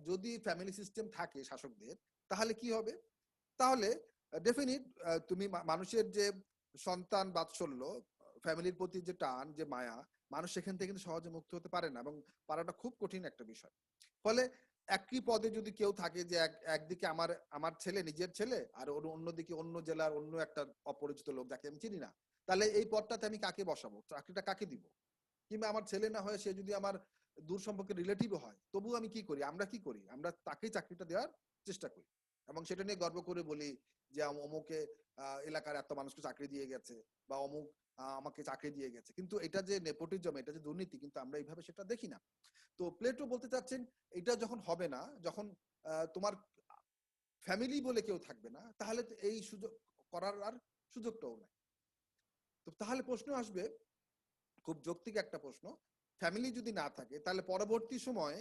যদি ফ্যামিলি সিস্টেম থাকে শাসকদের, তাহলে কি হবে? তাহলে ডেফিনিট তুমি মানুষের যে সন্তান বাৎসল্য, ফ্যামিলির প্রতি যে টান, যে মায়া, মানুষ সেখান থেকে কিন্তু সহজে মুক্ত হতে পারে না, এবং পারাটা খুব কঠিন একটা বিষয়। ফলে একই পদে যদি কেউ থাকে, যে একদিকে আমার আমার ছেলে, নিজের ছেলে, আর অন্যদিকে অন্য জেলার অন্য একটা অপরিচিত লোক যাকে আমি চিনি না, তাহলে এই পদটাতে আমি কাকে বসাবো, চাকরিটা কাকে দিব? কিংবা আমার ছেলে না হয়ে সে যদি আমার দূর সম্পর্কের রিলেটিভও হয়, তবু আমি কি করি, আমরা কি করি, আমরা তাকেই চাকরিটা দেওয়ার চেষ্টা করি, এবং সেটা নিয়ে গর্ব করে বলি যে অমুকে এলাকার এত মানুষকে চাকরি দিয়ে গেছে, বা অমুক আমাকে চাকরি দিয়ে গেছে। কিন্তু এটা যে নেপোটিজম, এটা যে দুর্নীতি, কিন্তু আমরা এইভাবে সেটা দেখি না। তো প্লেটো বলতে চাচ্ছেন, এটা যখন হবে না, যখন তোমার ফ্যামিলি বলে কেউ থাকবে না, তাহলে তো এই সুযোগ করার আর সুযোগটাও নাই। তো তাহলে প্রশ্ন আসবে, খুব যৌক্তিক একটা প্রশ্ন, ফ্যামিলি যদি না থাকে, তাহলে পরবর্তী সময়ে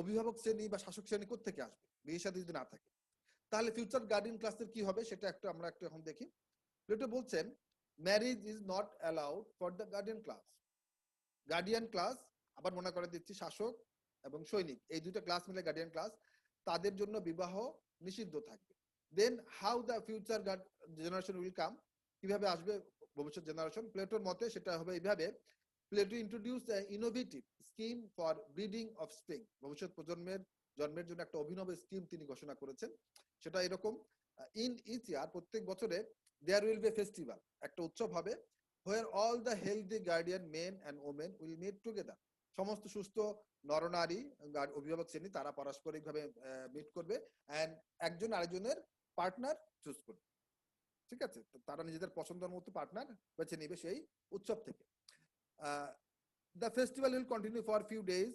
অভিভাবক শ্রেণী বা শাসক শ্রেণী কোত্থেকে আসবে? বিয়ে শাদী যদি না থাকে, তাহলে ফিউচার গার্ডিয়ান ক্লাসের কি হবে, সেটা আমরা একটু এখন দেখি। প্লেটো বলছেন, marriage is not allowed for the guardian class. Guardian class, আবার মনে করে দিচ্ছি, শাসক এবং সৈনিক, এই দুটো ক্লাস মিলে গার্ডিয়ান ক্লাস, তাদের জন্য বিবাহ নিষিদ্ধ থাকবে। Then how the future generation will come, কিভাবে আসবে ভবিষ্যৎ জেনারেশন? প্লেটোর মতে সেটা হবে এইভাবে, Plato introduce innovative scheme for breeding of spring. ভবিষ্যৎ প্রজন্মের জন্মের জন্য একটা অভিনব স্কিম তিনি ঘোষণা করেছেন। সেটা এরকম, ইন ইচ ইয়ার, প্রত্যেক বছরে, দেয়ার উইল বি ফেস্টিভ্যাল, একটা উৎসব হবে, where all the healthy guardian men and women will meet together. সমস্ত সুস্থ নরনারী অভিভাবক শ্রেণী তারা পারস্পরিকভাবে মিট করবে, এন্ড একজন আরেকজনের পার্টনার চুজ করবে। ঠিক আছে? তারা নিজেদের পছন্দের মতো পার্টনার বেছে নেবে সেই উৎসব থেকে। The festival will continue for few days,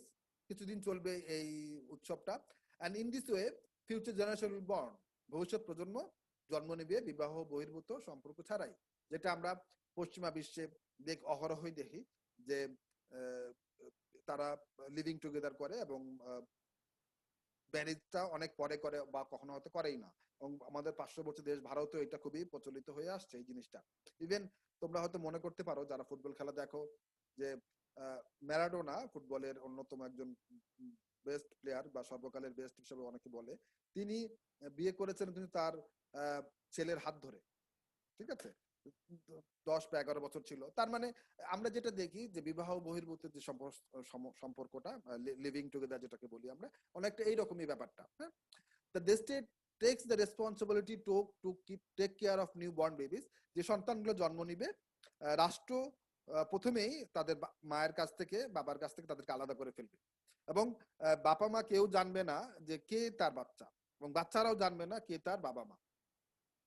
কিছুদিন চলবে এই উৎসবটা। And in this way future generation will born, ভবিষ্যৎ প্রজন্ম জন্ম নেবে বিবাহ বহির্ভূত সম্পর্ক ছাড়াই, যেটা আমরা পশ্চিমা বিশ্বে অহরহই দেখি, যে তারা লিভিং টুগেদার করে, এবং ম্যারেজটা অনেক পরে করে, বা কখনো হয়তো করেই না। এবং আমাদের পার্শ্ববর্তী দেশ ভারতেও এটা খুবই প্রচলিত হয়ে আসছে এই জিনিসটা। ইভেন তোমরা হয়তো মনে করতে পারো, যারা ফুটবল খেলা দেখো, যে ম্যারাডোনা ফুটবলের অন্যতম একজন বেস্ট প্লেয়ার, বা সর্বকালের বেস্ট হিসেবে অনেকে বলে, তিনি বিয়ে করেছেন কিন্তু তার ছেলের হাত ধরে। ঠিক আছে? 10 বা 11 বছর ছিল। তার মানে আমরা যেটা দেখি, যে বিবাহ বহির্ভূত যে সম্পর্কটা, লিভিং টুগেদার যেটাকে বলি আমরা, অনেকটা এইরকমই ব্যাপারটা। হ্যাঁ, the state takes the responsibility to take care of newborn babies, যে সন্তানগুলো জন্ম নিবে, রাষ্ট্র প্রথমেই তাদের মায়ের কাছ থেকে, বাবার কাছ থেকে তাদেরকে আলাদা করে ফেলবে, এবং বাবা মা কেউ জানবে না যে কে তার বাচ্চা, এবং বাচ্চারাও জানবে না কে তার বাবা মা।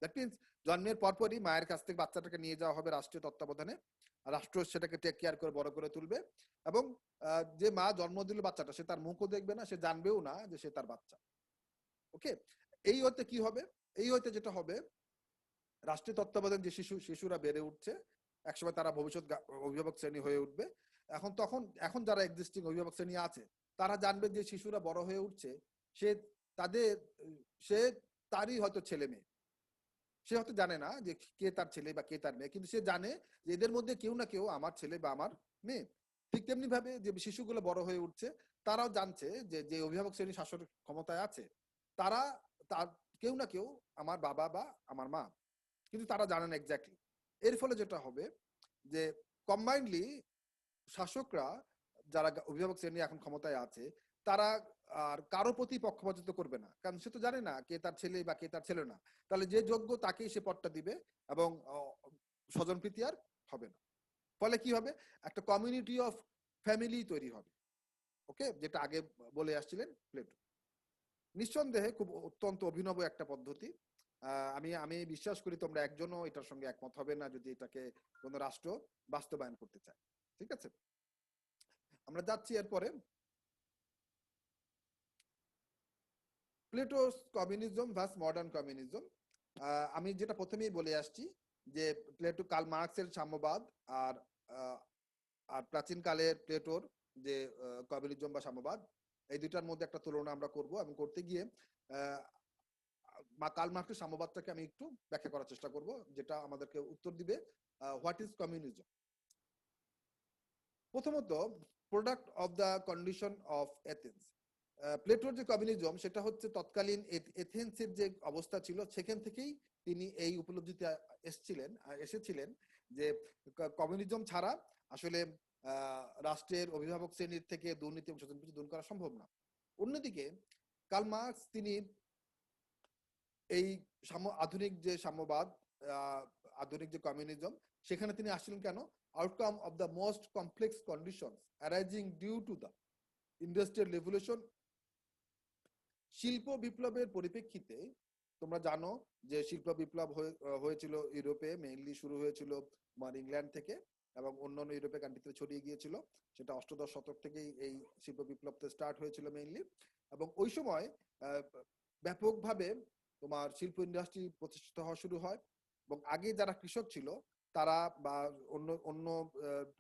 দ্যাট মিনস জন্মের পরপরই মায়ের কাছ থেকে বাচ্চাটাকে নিয়ে যাওয়া হবে রাষ্ট্রীয় তত্ত্বাবধানে, রাষ্ট্র সেটাকে টেক কেয়ার করে বড় করে তুলবে, এবং যে মা জন্ম দিল বাচ্চাটা, সে তার মুখও দেখবে না, সে জানবেও না যে সে তার বাচ্চা। ওকে, এই হতে কি হবে? এই হতে যেটা হবে, রাষ্ট্রীয় তত্ত্বাবধান যে শিশুরা বেড়ে উঠছে, একসময় তারা ভবিষ্যৎ অভিভাবক শ্রেণী হয়ে উঠবে। এখন যারা এক্সিস্টিং অভিভাবক শ্রেণী আছে, তারা জানবে যে শিশুরা বড় হয়ে উঠছে, সে তাদের সে তারই হয়তো ছেলে মেয়ে। সে হয়তো জানে না যে কে তার ছেলে বা কে তার মেয়ে, কিন্তু সে জানে যে এদের মধ্যে কেউ না কেউ আমার ছেলে বা আমার মেয়ে। ঠিক তেমনি ভাবে যে শিশুগুলো বড় হয়ে উঠছে, তারাও জানছে যে যে অভিভাবক শ্রেণী শাসনের ক্ষমতায় আছে, তারা তার কেউ না কেউ আমার বাবা বা আমার মা, কিন্তু তারা জানে না এক্স্যাক্টলি। এর ফলে যেটা হবে যে কম্বাইন্ডলি শাসকরা, যারা অভিভাবক শ্রেণী এখন ক্ষমতায় আছে, তারা আর কারো প্রতি পক্ষপাতিত্ব করবে না, কারণ সে তো জানে না কে তার ছেলে বা কে তার ছেলে না। তাহলে যে যোগ্য তাকেই সে পদটা দিবে, এবং স্বজনপ্রীতি আর হবে না। ফলে কি হবে, একটা কমিউনিটি অফ ফ্যামিলি তৈরি হবে। ওকে, যেটা আগে বলে আসছিলেন প্লেটো। নিঃসন্দেহে খুব অত্যন্ত অভিনব একটা পদ্ধতি। আমি আমি বিশ্বাস করি তোমরা একজনও এটার সঙ্গে একমত হবে না যদি এটাকে কোনো রাষ্ট্র বাস্তবায়ন করতে চায়। ঠিক আছে, আমরা যাচ্ছি এরপরে। Plato's communism verse modern communism. আমি যেটা প্রথমেই বলে আসছি যে প্লেটো কার্ল মার্কসের সাম্যবাদ আর আর প্রাচীনকালের প্লেটোর যে কমিউনিজম বা সাম্যবাদ, এই দুইটার মধ্যে একটা তুলনা আমরা করব, এবং করতে গিয়ে কার্ল মার্কসের সাম্যবাদটাকে আমি একটু ব্যাখ্যা করার চেষ্টা করব, যেটা আমাদেরকে উত্তর দিবে হোয়াট ইজ কমিউনিজম। প্রথমত, product of the condition of Athens. প্লেটোর যে কমিউনিজম, সেটা হচ্ছে তৎকালীন এথেন্সের যে অবস্থা ছিল সেখান থেকেই তিনি এই উপলব্ধিতে এসেছিলেন যে কমিউনিজম ছাড়া আসলে রাষ্ট্রের অভিভাবক শ্রেণীর থেকে দুর্নীতি এবং শোষণ দূর করা সম্ভব না। অন্যদিকে কার্ল মার্কস তিনি এই আধুনিক যে সাম্যবাদ, আধুনিক যে কমিউনিজম, সেখানে তিনি আসছিলেন কেন? Outcome of the most complex conditions arising due to the industrial revolution. শিল্প বিপ্লবের পরিপ্রেক্ষিতে তোমরা জানো যে শিল্প বিপ্লব হয়েছিল ইউরোপে, মেইনলি শুরু হয়েছিল ইংল্যান্ড থেকে এবং অন্যান্য ইউরোপীয় কান্ট্রিতে ছড়িয়ে গিয়েছিল। সেটা অষ্টাদশ শতক থেকেই এই শিল্প বিপ্লবটা স্টার্ট হয়েছিল মেইনলি, এবং ওই সময় ব্যাপকভাবে তোমার শিল্প ইন্ডাস্ট্রি প্রতিষ্ঠিত হওয়া শুরু হয়। এবং আগে যারা কৃষক ছিল তারা বা অন্য অন্য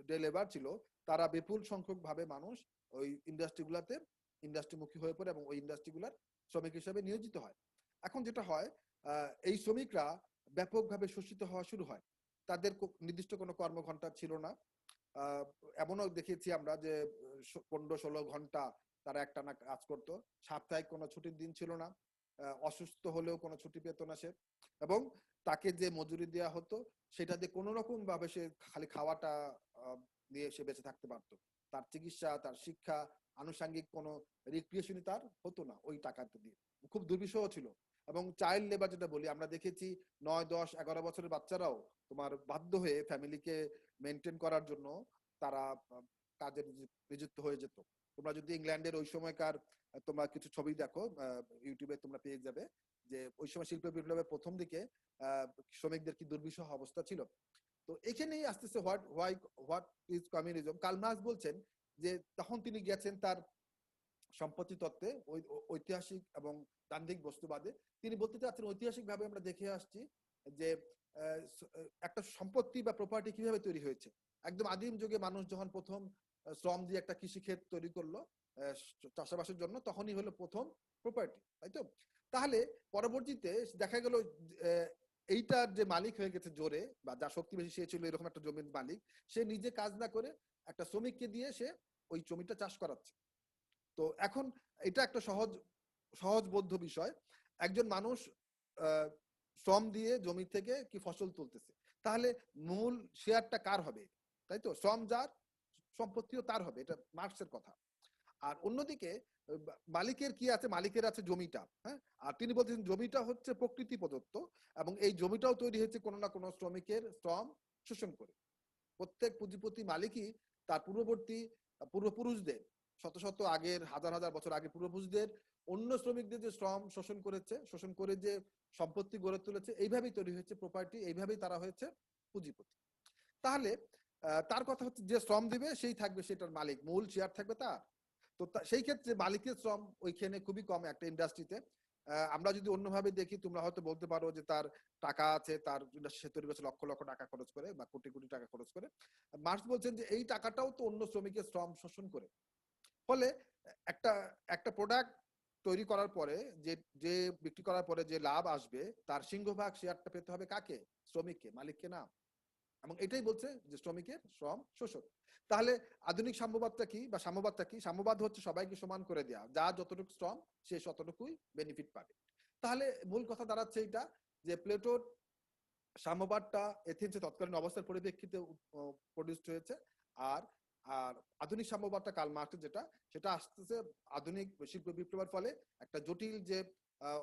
ডে লেবার ছিল, তারা বিপুল সংখ্যক ভাবে মানুষ ওই ইন্ডাস্ট্রিগুলোতে ইন্ডাস্ট্রিমুখী হয়ে পড়ে এবং ওই ইন্ডাস্ট্রিগুলোর শ্রমিক হিসেবে নিয়োজিত হয়। এখন যেটা হয়, এই শ্রমিকরা ব্যাপকভাবে শোষিত হওয়া শুরু হয়। তাদের নির্দিষ্ট কোনো কর্মঘণ্টা ছিল না। এমনও দেখেছি আমরা যে 15-16 ঘন্টা তারা একটানা কাজ করতো। সাপ্তাহিক কোনো ছুটির দিন ছিল না। অসুস্থ হলেও কোনো ছুটি পেত না সে, এবং তাকে যে মজুরি দেওয়া হতো সেটা দিয়ে কোনো রকম ভাবে সে খালি খাওয়াটা দিয়ে সে বেঁচে থাকতে পারতো। তার চিকিৎসা, তার শিক্ষা, আনুষঙ্গিক কোনো রিক্রিয়েশনই তার হতো না ওই টাকাটা দিয়ে। খুব দুর্বিষহ ছিল। এবং চাইল্ড লেবার যেটা বলি, আমরা দেখেছি 9, 10, 11 বছরের বাচ্চারাও তোমার বাধ্য হয়ে ফ্যামিলিকে মেনটেন করার জন্য তারা কাজে নিযুক্ত হয়ে যেত। তোমরা যদি ইংল্যান্ডের ওই সময়কার তোমরা কিছু ছবি দেখো, ইউটিউবে তোমরা পেয়ে যাবে যে ওই সময় শিল্প বিপ্লবের প্রথম দিকে শ্রমিকদের কি দুর্বিষহ অবস্থা ছিল। তো এখানেই আস্তে আস্তে what is communism. Karl Marx বলছেন যে তখন তিনি গেছেন তার সম্পত্তি তত্ত্বে, ঐতিহাসিক এবং তান্ত্রিক বস্তুবাদে। তিনি বলতে চাচ্ছেন ঐতিহাসিক ভাবে আমরা দেখে আসছি যে একটা সম্পত্তি বা প্রপার্টি কিভাবে তৈরি হয়েছে। একদম আদিম যুগে মানুষ যখন প্রথম শ্রম দিয়ে একটা কৃষিক্ষেত তৈরি করলো চাষাবাসের জন্য, তখনই হলো প্রথম প্রপার্টি, তাই তো? তাহলে পরবর্তীতে দেখা গেল এইটার যে মালিক হয়ে গেছে জোরে, বা যা শক্তি বেশি সে ছিল এরকম একটা জমির মালিক, সে নিজে কাজ না করে একটা শ্রমিককে দিয়ে সে ওই জমিটা চাষ করাচ্ছে। তো এখন এটা একটা সহজবোধ্য বিষয়। একজন মানুষ শ্রম দিয়ে জমি থেকে কি ফসল তুলতেছে, তাহলে মূল শেয়ারটা কার হবে? তাই তো, শ্রম যার, সম্পত্তিও তার হবে, এটা মার্কসের কথা। আর অন্যদিকে মালিকের কি আছে? মালিকের আছে জমিটা, হ্যাঁ। আর তিনি বলছেন জমিটা হচ্ছে প্রকৃতি প্রদত্ত, এবং এই জমিটাও তৈরি হয়েছে কোনো না কোনো শ্রমিকের শ্রম শোষণ করে। প্রত্যেক পুঁজিপতি মালিকই তার পূর্বপুরুষদের, শত শত আগের, হাজার হাজার বছর আগে পূর্বপুরুষদের অন্য শ্রমিকদের যে শ্রম শোষণ করেছে, শোষণ করে যে সম্পত্তি গড়ে তুলেছে, এইভাবেই তৈরি হয়েছে প্রপার্টি, এইভাবেই তারা হয়েছে পুঁজিপতি। তাহলে তার কথা হচ্ছে যে শ্রম দিবে সেই থাকবে সেটার মালিক, মূল শেয়ার থাকবে তার। তো সেই ক্ষেত্রে মালিকের শ্রম ওইখানে খুবই কম একটা ইন্ডাস্ট্রিতে। আমরা যদি অন্যভাবে দেখি, তোমরা হয়তো বলতে পারো যে তার টাকা আছে, তার সে তৈরি করছে লক্ষ লক্ষ টাকা খরচ করে বা কোটি কোটি টাকা খরচ করে। মার্কস বলছেন যে এই টাকাটাও তো অন্য শ্রমিকের শ্রম শোষণ করে। ফলে একটা একটা প্রোডাক্ট তৈরি করার পরে যে যে বিক্রি করার পরে যে লাভ আসবে, তার সিংহভাগ শেয়ারটা পেতে হবে কাকে? শ্রমিককে, মালিককে না। এবং এটাই বলছে যে শ্রমিকের শ্রম শোষণ। তাহলে আধুনিক সাম্যবাদটা কি বা সাম্যবাদটা কি? সাম্যবাদ হচ্ছে সবাইকে সমান করে দেওয়া, যা যতটুকু শ্রম সে ততটুকুই বেনিফিট পাবে। তাহলে মূল কথা দাঁড়াচ্ছে এইটা যে প্লেটোর সাম্যবাদটা এথেন্সে তৎকালীন অবস্থার পরিপ্রেক্ষিতে প্রডিউসড হয়েছে, আর আর আধুনিক সাম্যবাদটা কার্ল মার্ক্সের যেটা, সেটা আসতেছে আধুনিক শিল্প বিপ্লবের ফলে একটা জটিল যে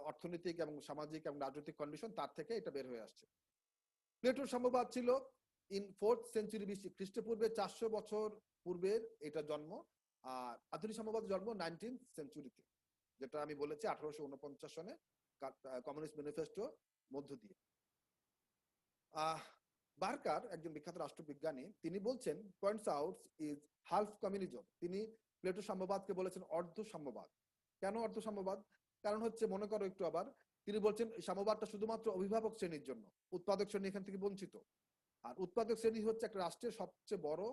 অর্থনৈতিক এবং সামাজিক এবং রাজনৈতিক কন্ডিশন, তার থেকে এটা বের হয়ে আসছে। প্লেটোর সাম্যবাদ ছিল ইন 4th সেঞ্চুরি BC, খ্রিস্টপূর্বে 400 বছর পূর্বের এটা জন্ম। আর আধুনিক সাম্যবাদ জন্ম 19th সেঞ্চুরিতে, যেটা আমি বলেছি 1849 সনে কমিউনিস্ট ম্যানিফেস্টো মধ্য দিয়ে। বার্কার, একজন বিখ্যাত রাষ্ট্রবিজ্ঞানী, তিনি বলছেন points out is half communism. তিনি প্লেটো সাম্যবাদকে বলেছেন অর্ধ সাম্যবাদ। কেন অর্ধ সাম্যবাদ? কারণ হচ্ছে, মনে করো একটু আবার, তিনি বলছেন সাম্যবাদটা শুধুমাত্র অভিভাবক শ্রেণীর জন্য, উৎপাদক শ্রেণী এখান থেকে বঞ্চিত। আর উৎপাদক শ্রেণী হচ্ছে একটা রাষ্ট্রের সবচেয়ে বড়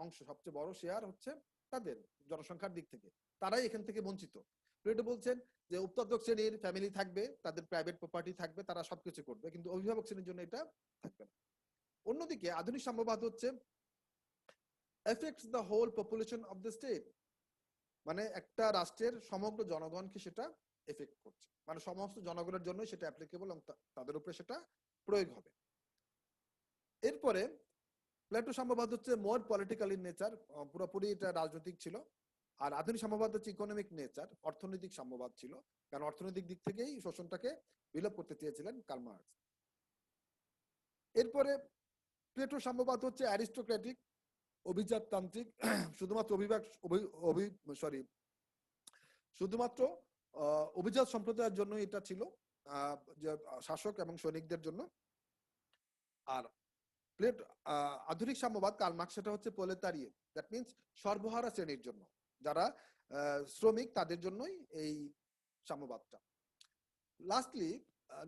অংশ, সবচেয়ে বড় শেয়ার হচ্ছে তাদের জনসংখ্যার দিক থেকে, তারাই এখান থেকে বঞ্চিত। প্লেটো বলছেন যে উৎপাদক শ্রেণীর ফ্যামিলি থাকবে, তাদের প্রাইভেট প্রপার্টি থাকবে, তারা সবকিছু করবে, কিন্তু অভিভাবক শ্রেণীর জন্য এটা থাকবে না। অন্যদিকে আধুনিক সাম্যবাদ হচ্ছে effects the whole population of the state, মানে একটা রাষ্ট্রের সমগ্র জনগণকে সেটা এফেক্ট করছে, মানে সমস্ত জনগণের জন্য সেটা অ্যাপ্লিকেবল এবং তাদের উপরে সেটা প্রয়োগ হবে। এরপরে প্লেটো সাম্যবাদ হচ্ছে মোর পলিটিক্যাল ইন নেচার, পুরোপুরি এটা রাজনৈতিক ছিল। আর আধুনিক সাম্যবাদ হচ্ছে ইকোনমিক নেচার, অর্থনৈতিক সাম্যবাদ ছিল, কারণ অর্থনৈতিক দিক থেকেই শোষণটাকে বিলোপ করতে চেয়েছিলেন কার্ল মার্ক্স। এরপরে প্লেটো সাম্যবাদ হচ্ছে অ্যারিস্টোক্রেটিক, অভিজাততান্ত্রিক, শুধুমাত্র শুধুমাত্র অভিজাত সম্প্রদায়ের জন্য এটা ছিল, শাসক এবং সৈনিকদের জন্য। আর আধুনিক সাম্যবাদ কার্ল মার্ক্স, সেটা হচ্ছে প্রলেতারিয়েট, দ্যাট মিন্স সর্বহারা শ্রেণীর জন্য, যারা শ্রমিক, তাদের জন্যই এই সাম্যবাদটা। Lastly,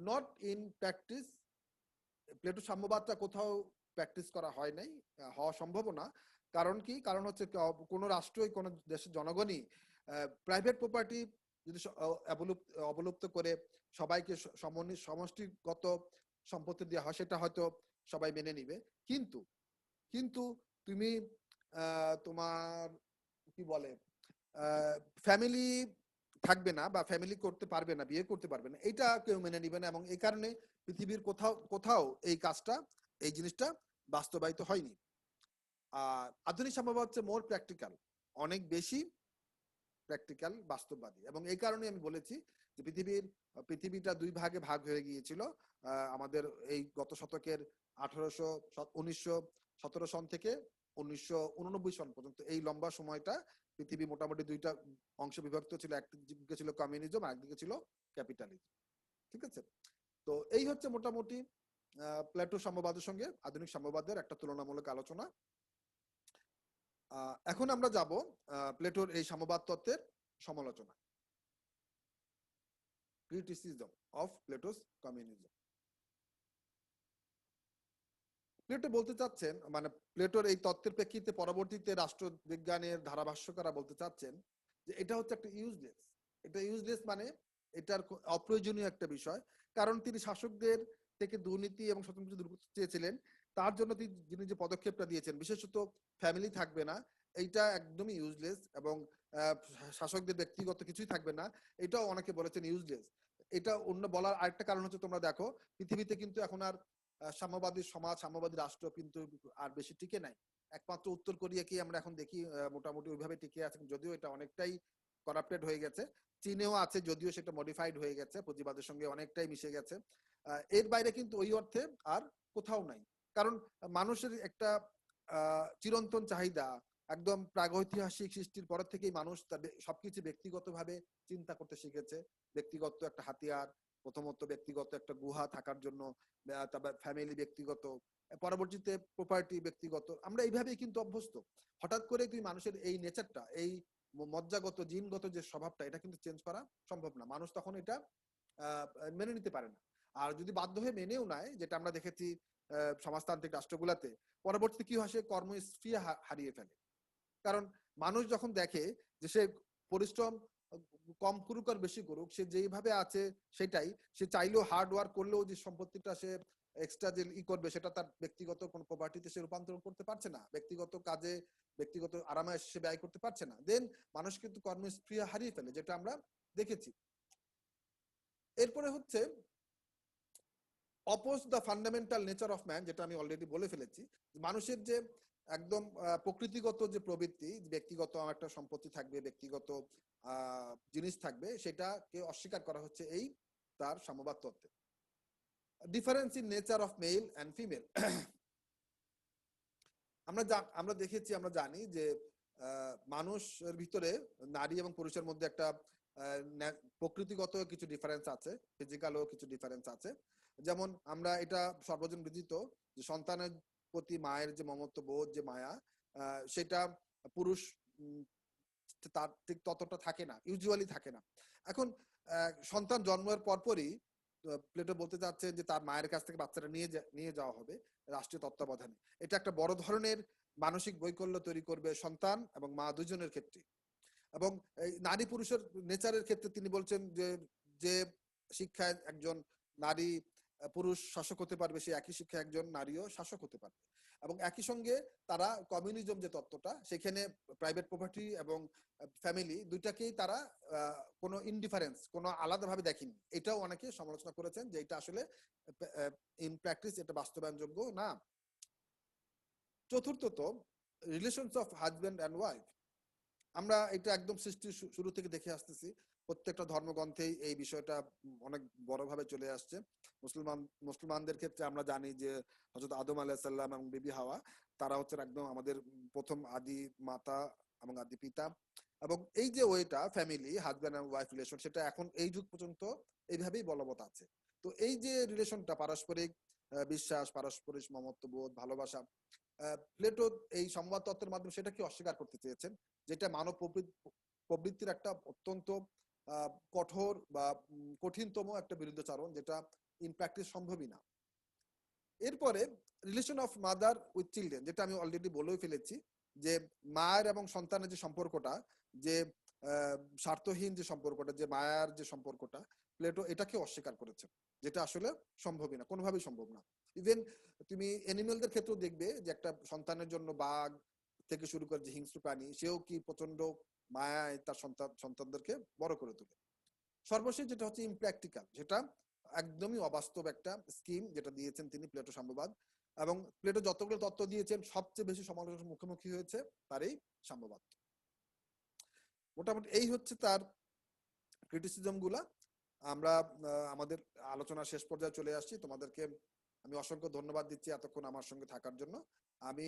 not in practice, Plato সাম্যবাদটা কোথাও প্র্যাকটিস করা হয় নাই, হওয়া সম্ভব না। কারণ কি? কারণ হচ্ছে কোন রাষ্ট্রই, কোন দেশের জনগণই প্রাইভেট প্রপার্টি যদি অবলুপ্ত করে সবাইকে সমষ্টিগত সম্পত্তি দেওয়া হয়, সেটা হয়তো সবাই মেনে নিবে। কিন্তু কিন্তু তুমি তোমার কি বলে ফ্যামিলি থাকবে না বা ফ্যামিলি করতে পারবে না, বিয়ে করতে পারবে না, এটা কেউ মেনে নিবে না। এবং এই কারণে পৃথিবীর কোথাও কোথাও এই কাজটা, এই জিনিসটা বাস্তবায়িত হয়নি। আর আধুনিক সাম্যবাদ হচ্ছে মোর প্র্যাকটিক্যাল, অনেক বেশি প্র্যাকটিক্যাল, বাস্তববাদী। এবং এই কারণে আমি বলেছি যে পৃথিবীটা দুই ভাগে ভাগ হয়ে গিয়েছিল আমাদের এই গত শতকের 1917 সন থেকে 1989 সন পর্যন্ত। এই লম্বা সময়টা পৃথিবী মোটামুটি দুইটা অংশ বিভক্ত ছিল, একদিকে ছিল কমিউনিজম আর একদিকে ছিল ক্যাপিটালিজম। ঠিক আছে? তো এই হচ্ছে মোটামুটি প্লেটো সাম্যবাদের সঙ্গে আধুনিক সাম্যবাদের একটা তুলনামূলক আলোচনা। এখন আমরা যাব প্লেটোর এই সাম্যবাদ তত্ত্বের সমালোচনা, criticism of Plato's communism. Plato বলতে চাচ্ছেন, মানে প্লেটোর এই তত্ত্বের প্রেক্ষিতে পরবর্তীতে রাষ্ট্রবিজ্ঞানের ধারাভাষ্যকারা বলতে চাচ্ছেন যে এটা হচ্ছে একটা ইউজলেস। এটা ইউজলেস মানে এটার অপ্রয়োজনীয় একটা বিষয়। কারণ তিনি শাসকদের থেকে দুর্নীতি এবং স্বতন্ত্র দূর করতে চেয়েছিলেন। তার জন্য যিনি যে পদক্ষেপটা দিয়েছেন, বিশেষত ফ্যামিলি থাকবে না, এইটা একদমই ইউজলেস। এবং শাসকদের ব্যক্তিগত কিছুই থাকবে না, এটাও অনেকে বলেছেন ইউজলেস। এটা অন্য বলার আরেকটা কারণ হচ্ছে, তোমরা দেখো পৃথিবীতে কিন্তু এখন আর সাম্যবাদী সমাজ, সাম্যবাদী রাষ্ট্র কিন্তু আর বেশি টিকে নাই। একমাত্র উত্তর কোরিয়াকেই আমরা এখন দেখি মোটামুটি ওইভাবে টিকে আছে, যদিও এটা অনেকটাই করাপ্টেড হয়ে গেছে। চীনেও আছে, যদিও সেটা মডিফাইড হয়ে গেছে, পুঁজিবাদের সঙ্গে অনেকটাই মিশে গেছে। এর বাইরে কিন্তু ওই অর্থে আর কোথাও নাই। কারণ মানুষের একটা চিরন্তন চাহিদা, একদম প্রাগৈতিহাসিক সৃষ্টির পর থেকেই মানুষ তার সবকিছু ব্যক্তিগতভাবে চিন্তা করতে শিখেছে। ব্যক্তিগত একটা হাতিয়ার, প্রথমত ব্যক্তিগত একটা গুহা থাকার জন্য, তারপর ফ্যামিলি ব্যক্তিগত, পরবর্তীতে প্রপার্টি ব্যক্তিগত। আমরা এইভাবেই কিন্তু অভ্যস্ত। হঠাৎ করে তুই মানুষের এই নেচারটা, এই মজ্জাগত জিনগত যে স্বভাবটা, এটা কিন্তু চেঞ্জ করা সম্ভব না। মানুষ তখন এটা মেনে নিতে পারে না। আর যদি বাধ্য হয়ে মেনেও নেয়, যেটা আমরা দেখেছি সমাজতান্ত্রিক রাষ্ট্রগুলাতে, পরবর্তীতে কি হয়, সে কর্মস্পৃহা হারিয়ে ফেলে। কারণ মানুষ যখন দেখে যে সে পরিশ্রম কম করুক আর বেশি করুক, সে যেইভাবে আছে সেটাই, সে চাইলেও হার্ড ওয়ার্ক করলেও যে সম্পত্তিটা সে এক্সট্রা যে করবে সেটা তার ব্যক্তিগত কোনো প্রপার্টিতে সে রূপান্তরণ করতে পারছে না, ব্যক্তিগত কাজে ব্যক্তিগত আরামায় সে ব্যয় করতে পারছে না, দেন মানুষ কিন্তু কর্মস্পৃহা হারিয়ে ফেলে, যেটা আমরা দেখেছি। এরপরে হচ্ছে oppose the fundamental nature of man, যেটা আমি অলরেডি বলে ফেলেছি। মানুষের যে একদম প্রকৃতিগত যে প্রবৃত্তি, ব্যক্তিগত একটা সম্পত্তি থাকবে, ব্যক্তিগত জিনিস থাকবে, সেটাকে অস্বীকার করা হচ্ছে এই তার সাম্যবাদ তত্ত্বে। Difference in nature of male and female. আমরা দেখেছি, আমরা জানি যে মানুষের ভিতরে নারী এবং পুরুষের মধ্যে একটা প্রকৃতিগত কিছু ডিফারেন্স আছে, ফিজিক্যালও কিছু ডিফারেন্স আছে। যেমন আমরা এটা সর্বজন বিদিত যে সন্তানের প্রতি মায়ের যে মমত্ব বোধ, যে মায়া, সেটা পুরুষ তার ঠিক ততটা থাকে না, ইউজুয়ালি থাকে না। এখন সন্তান জন্মের পরপরই প্লেটো বলতে চাচ্ছেন যে তার মায়ের কাছ থেকে বাচ্চাটা নিয়ে যাওয়া হবে রাষ্ট্রীয় তত্ত্বাবধানে। এটা একটা বড় ধরনের মানসিক বৈকল্য তৈরি করবে সন্তান এবং মা দুজনের ক্ষেত্রে। এবং এই নারী পুরুষের নেচারের ক্ষেত্রে তিনি বলছেন যে যে শিক্ষায় একজন নারী পুরুষ শাসক হতে পারবে, সে একই শিক্ষায় একজন নারীও শাসক হতে পারবে। এবং একই সঙ্গে তারা কমিউনিজম যে তত্ত্বটা, সেখানে প্রাইভেট প্রপার্টি এবং ফ্যামিলি দুইটাকেই তারা কোনো ইনডিফারেন্স, কোনো আলাদাভাবে দেখেনি। এটাও অনেকে সমালোচনা করেছেন যে এটা আসলে ইন প্র্যাকটিস এটা বাস্তবায়নযোগ্য না। চতুর্থত, relations of husband and wife. আমরা এটা একদম সৃষ্টির শুরু থেকে দেখে আসতেছি, প্রত্যেকটা ধর্মগ্রন্থেই এই বিষয়টা অনেক বড়ভাবে চলে আসছে। মুসলমানদের ক্ষেত্রে আমরা জানি যে হযরত আদম আলাইহিস সালাম এবং বিবি হাওয়া, তারা হচ্ছেন একদম আমাদের প্রথম আদি মাতা এবং আদি পিতা। এবং এই যে ওইটা family, husband and wife relation, সেটা এখন এই যুগ পর্যন্ত এইভাবেই বলবৎ আছে। তো এই যে রিলেশনটা, পারস্পরিক বিশ্বাস, পারস্পরিক মমত্ববোধ, ভালোবাসা, প্লেটো এই সংবাদ তত্ত্বের মাধ্যমে সেটাকে অস্বীকার করতে চেয়েছেন, যেটা মানব প্রবৃত্তির একটা অত্যন্ত কঠোর বা কঠিনতম একটা বিরুদ্ধাচরণ, যেটা ইন প্র্যাকটিস সম্ভবই না। এরপরে relation of mother with children, যেটা আমি অলরেডি বলেই ফেলেছি, যে মায়ের এবং সন্তানের যে সম্পর্কটা, যে স্বার্থহীন যে সম্পর্কটা, যে মায়ার যে সম্পর্কটা, প্লেটো এটাকে অস্বীকার করেছেন, যেটা আসলে সম্ভবই না, কোনোভাবেই সম্ভব না। ইভেন তুমি অ্যানিমেলদের ক্ষেত্রেও দেখবে যে একটা সন্তানের জন্য বাঘ থেকে শুরু করে যে হিংস্র প্রাণী, সেও কি প্রচন্ড মায়ায় তার সন্তানদেরকে বড় করে তোলে। সর্বশেষ যেটা হচ্ছে ইমপ্র্যাকটিক্যাল, যেটা একদমই অবাস্তব একটা স্কিম যেটা দিয়েছেন তিনি, প্লেটো সাম্যবাদ। এবং প্লেটো যতগুলো তত্ত্ব দিয়েছেন, সবচেয়ে বেশি সমালোচনার মুখোমুখি হয়েছে তার এই সাম্যবাদ। মোটামুটি এই হচ্ছে তার ক্রিটিসিজম গুলা। আমরা আমাদের আলোচনা শেষ পর্যায়ে চলে আসছি। তোমাদেরকে আমি অসংখ্য ধন্যবাদ দিচ্ছি এতক্ষণ আমার সঙ্গে থাকার জন্য। আমি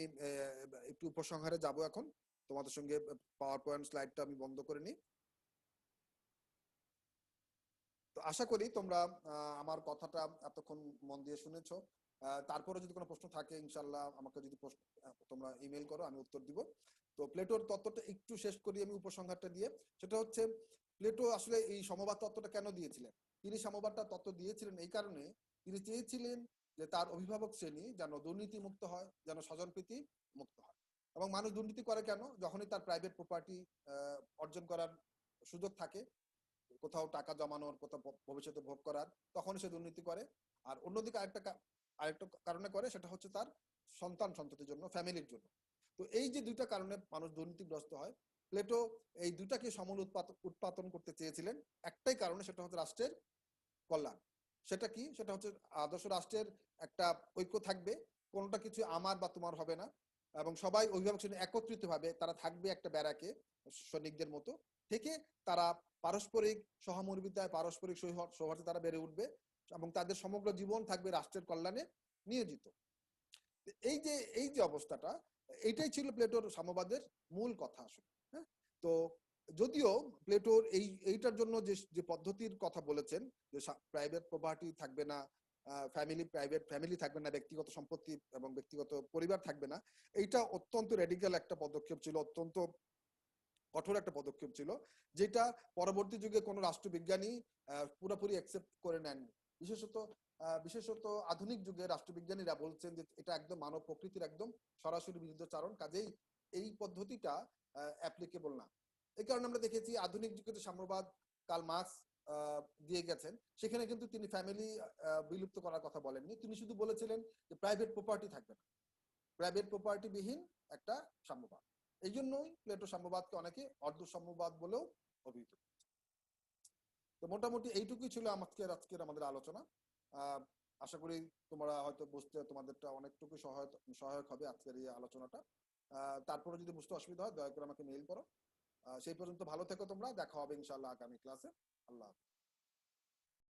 একটু উপসংহারে যাব এখন। তোমাদের সঙ্গে পাওয়ার পয়েন্ট স্লাইডটা আমি বন্ধ করে নিই। তো আশা করি তোমরা আমার কথাটা এতক্ষণ মন দিয়ে শুনেছো। তারপরে যদি কোনো প্রশ্ন থাকে, ইনশাল্লাহ আমাকে যদি তোমরা ইমেল করো, আমি উত্তর দিব। তো প্লেটোর তত্ত্বটা একটু শেষ করি আমি উপসংহারটা দিয়ে। সেটা হচ্ছে, প্লেটো আসলে এই সমবাদ তত্ত্বটা কেন দিয়েছিলেন? তিনি সমবাদটা তত্ত্ব দিয়েছিলেন এই কারণে, তিনি চেয়েছিলেন যে তার অভিভাবক শ্রেণী যেন দুর্নীতি মুক্ত হয়, যেন স্বজনপ্রীতি মুক্ত হয়। এবং মানুষ দুর্নীতি করে কেন? যখনই তার প্রাইভেট প্রপার্টি অর্জন করার সুযোগ থাকে, কোথাও টাকা জমানোর, কোথাও ভবিষ্যতে ভোগ করার, তখন সে দুর্নীতি করে। আর অন্যদিকে আরেকটা কারণে করে, সেটা হচ্ছে তার সন্তান সন্ততির জন্য, ফ্যামিলির জন্য। তো এই যে দুইটা কারণে মানুষ দুর্নীতিগ্রস্ত হয়, প্লেটো এই দুটাকে সমূল উৎপাদন করতে চেয়েছিলেন একটাই কারণে, সেটা হচ্ছে রাষ্ট্রের কল্যাণ। সেটা কি? সেটা হচ্ছে আদর্শ রাষ্ট্রের একটা ঐক্য থাকবে, কোনোটা কিছু আমার বা তোমার হবে না, এবং সবাই অভিভাবক শ্রেণী একত্রিত ভাবে তারা থাকবে একটা ব্যারাকে, সৈনিকদের মতো থেকে তারা পারস্পরিক সহমর্মিতায়, পারস্পরিক সৌহার্দ্যে তারা বেড়ে উঠবে এবং তাদের সমগ্র জীবন থাকবে রাষ্ট্রের কল্যাণে নিয়োজিত। এই যে অবস্থাটা, এইটাই ছিল প্লেটোর সাম্যবাদের মূল কথা আসলে। হ্যাঁ, তো যদিও প্লেটোর এইটার জন্য যে পদ্ধতির কথা বলেছেন, যে প্রাইভেট প্রপার্টি থাকবে না, প্রাইভেট ফ্যামিলি থাকবে না, ব্যক্তিগত সম্পত্তি এবং ব্যক্তিগত পরিবার থাকবে না, এইটা অত্যন্ত রেডিক্যাল একটা পদক্ষেপ ছিল, অত্যন্ত কঠোর একটা পদক্ষেপ ছিল, যেটা পরবর্তী যুগে কোনো রাষ্ট্রবিজ্ঞানী পুরোপুরি অ্যাকসেপ্ট করে নেননি। বিশেষত আধুনিক যুগে রাষ্ট্রবিজ্ঞানীরা বলছেন যে এটা একদম মানব প্রকৃতির একদম সরাসরি বিরুদ্ধাচরণ, কাজেই এই পদ্ধতিটা অ্যাপ্লিকেবল না। এই কারণে আমরা দেখেছি আধুনিক যুগে যে সাম্যবাদ, কার্ল মার্কস দিয়ে গেছেন, সেখানে কিন্তু তিনি ফ্যামিলি বিলুপ্ত করার কথা বলেননি। তিনি শুধু বলেছিলেন যে প্রাইভেট প্রপার্টি থাকবে না, প্রাইভেট প্রপার্টি বিহীন একটা সাম্যবাদ। এই জন্যই প্লেটো সাম্যবাদকে অনেকে অর্ধ সাম্যবাদ বলেও অভিহিত। তো মোটামুটি এইটুকুই ছিল আজকের আমাদের আলোচনা। আশা করি তোমরা হয়তো বুঝতে তোমাদেরটা অনেকটুকু সহায়ক হবে আজকের এই আলোচনাটা। তারপরে যদি বুঝতে অসুবিধা হয় দয়া করে আমাকে মেইল করো। সেই পর্যন্ত ভালো থেকো তোমরা, দেখা হবে ইনশাআল্লাহ আগামী ক্লাসে। আল্লাহ হাফেজ।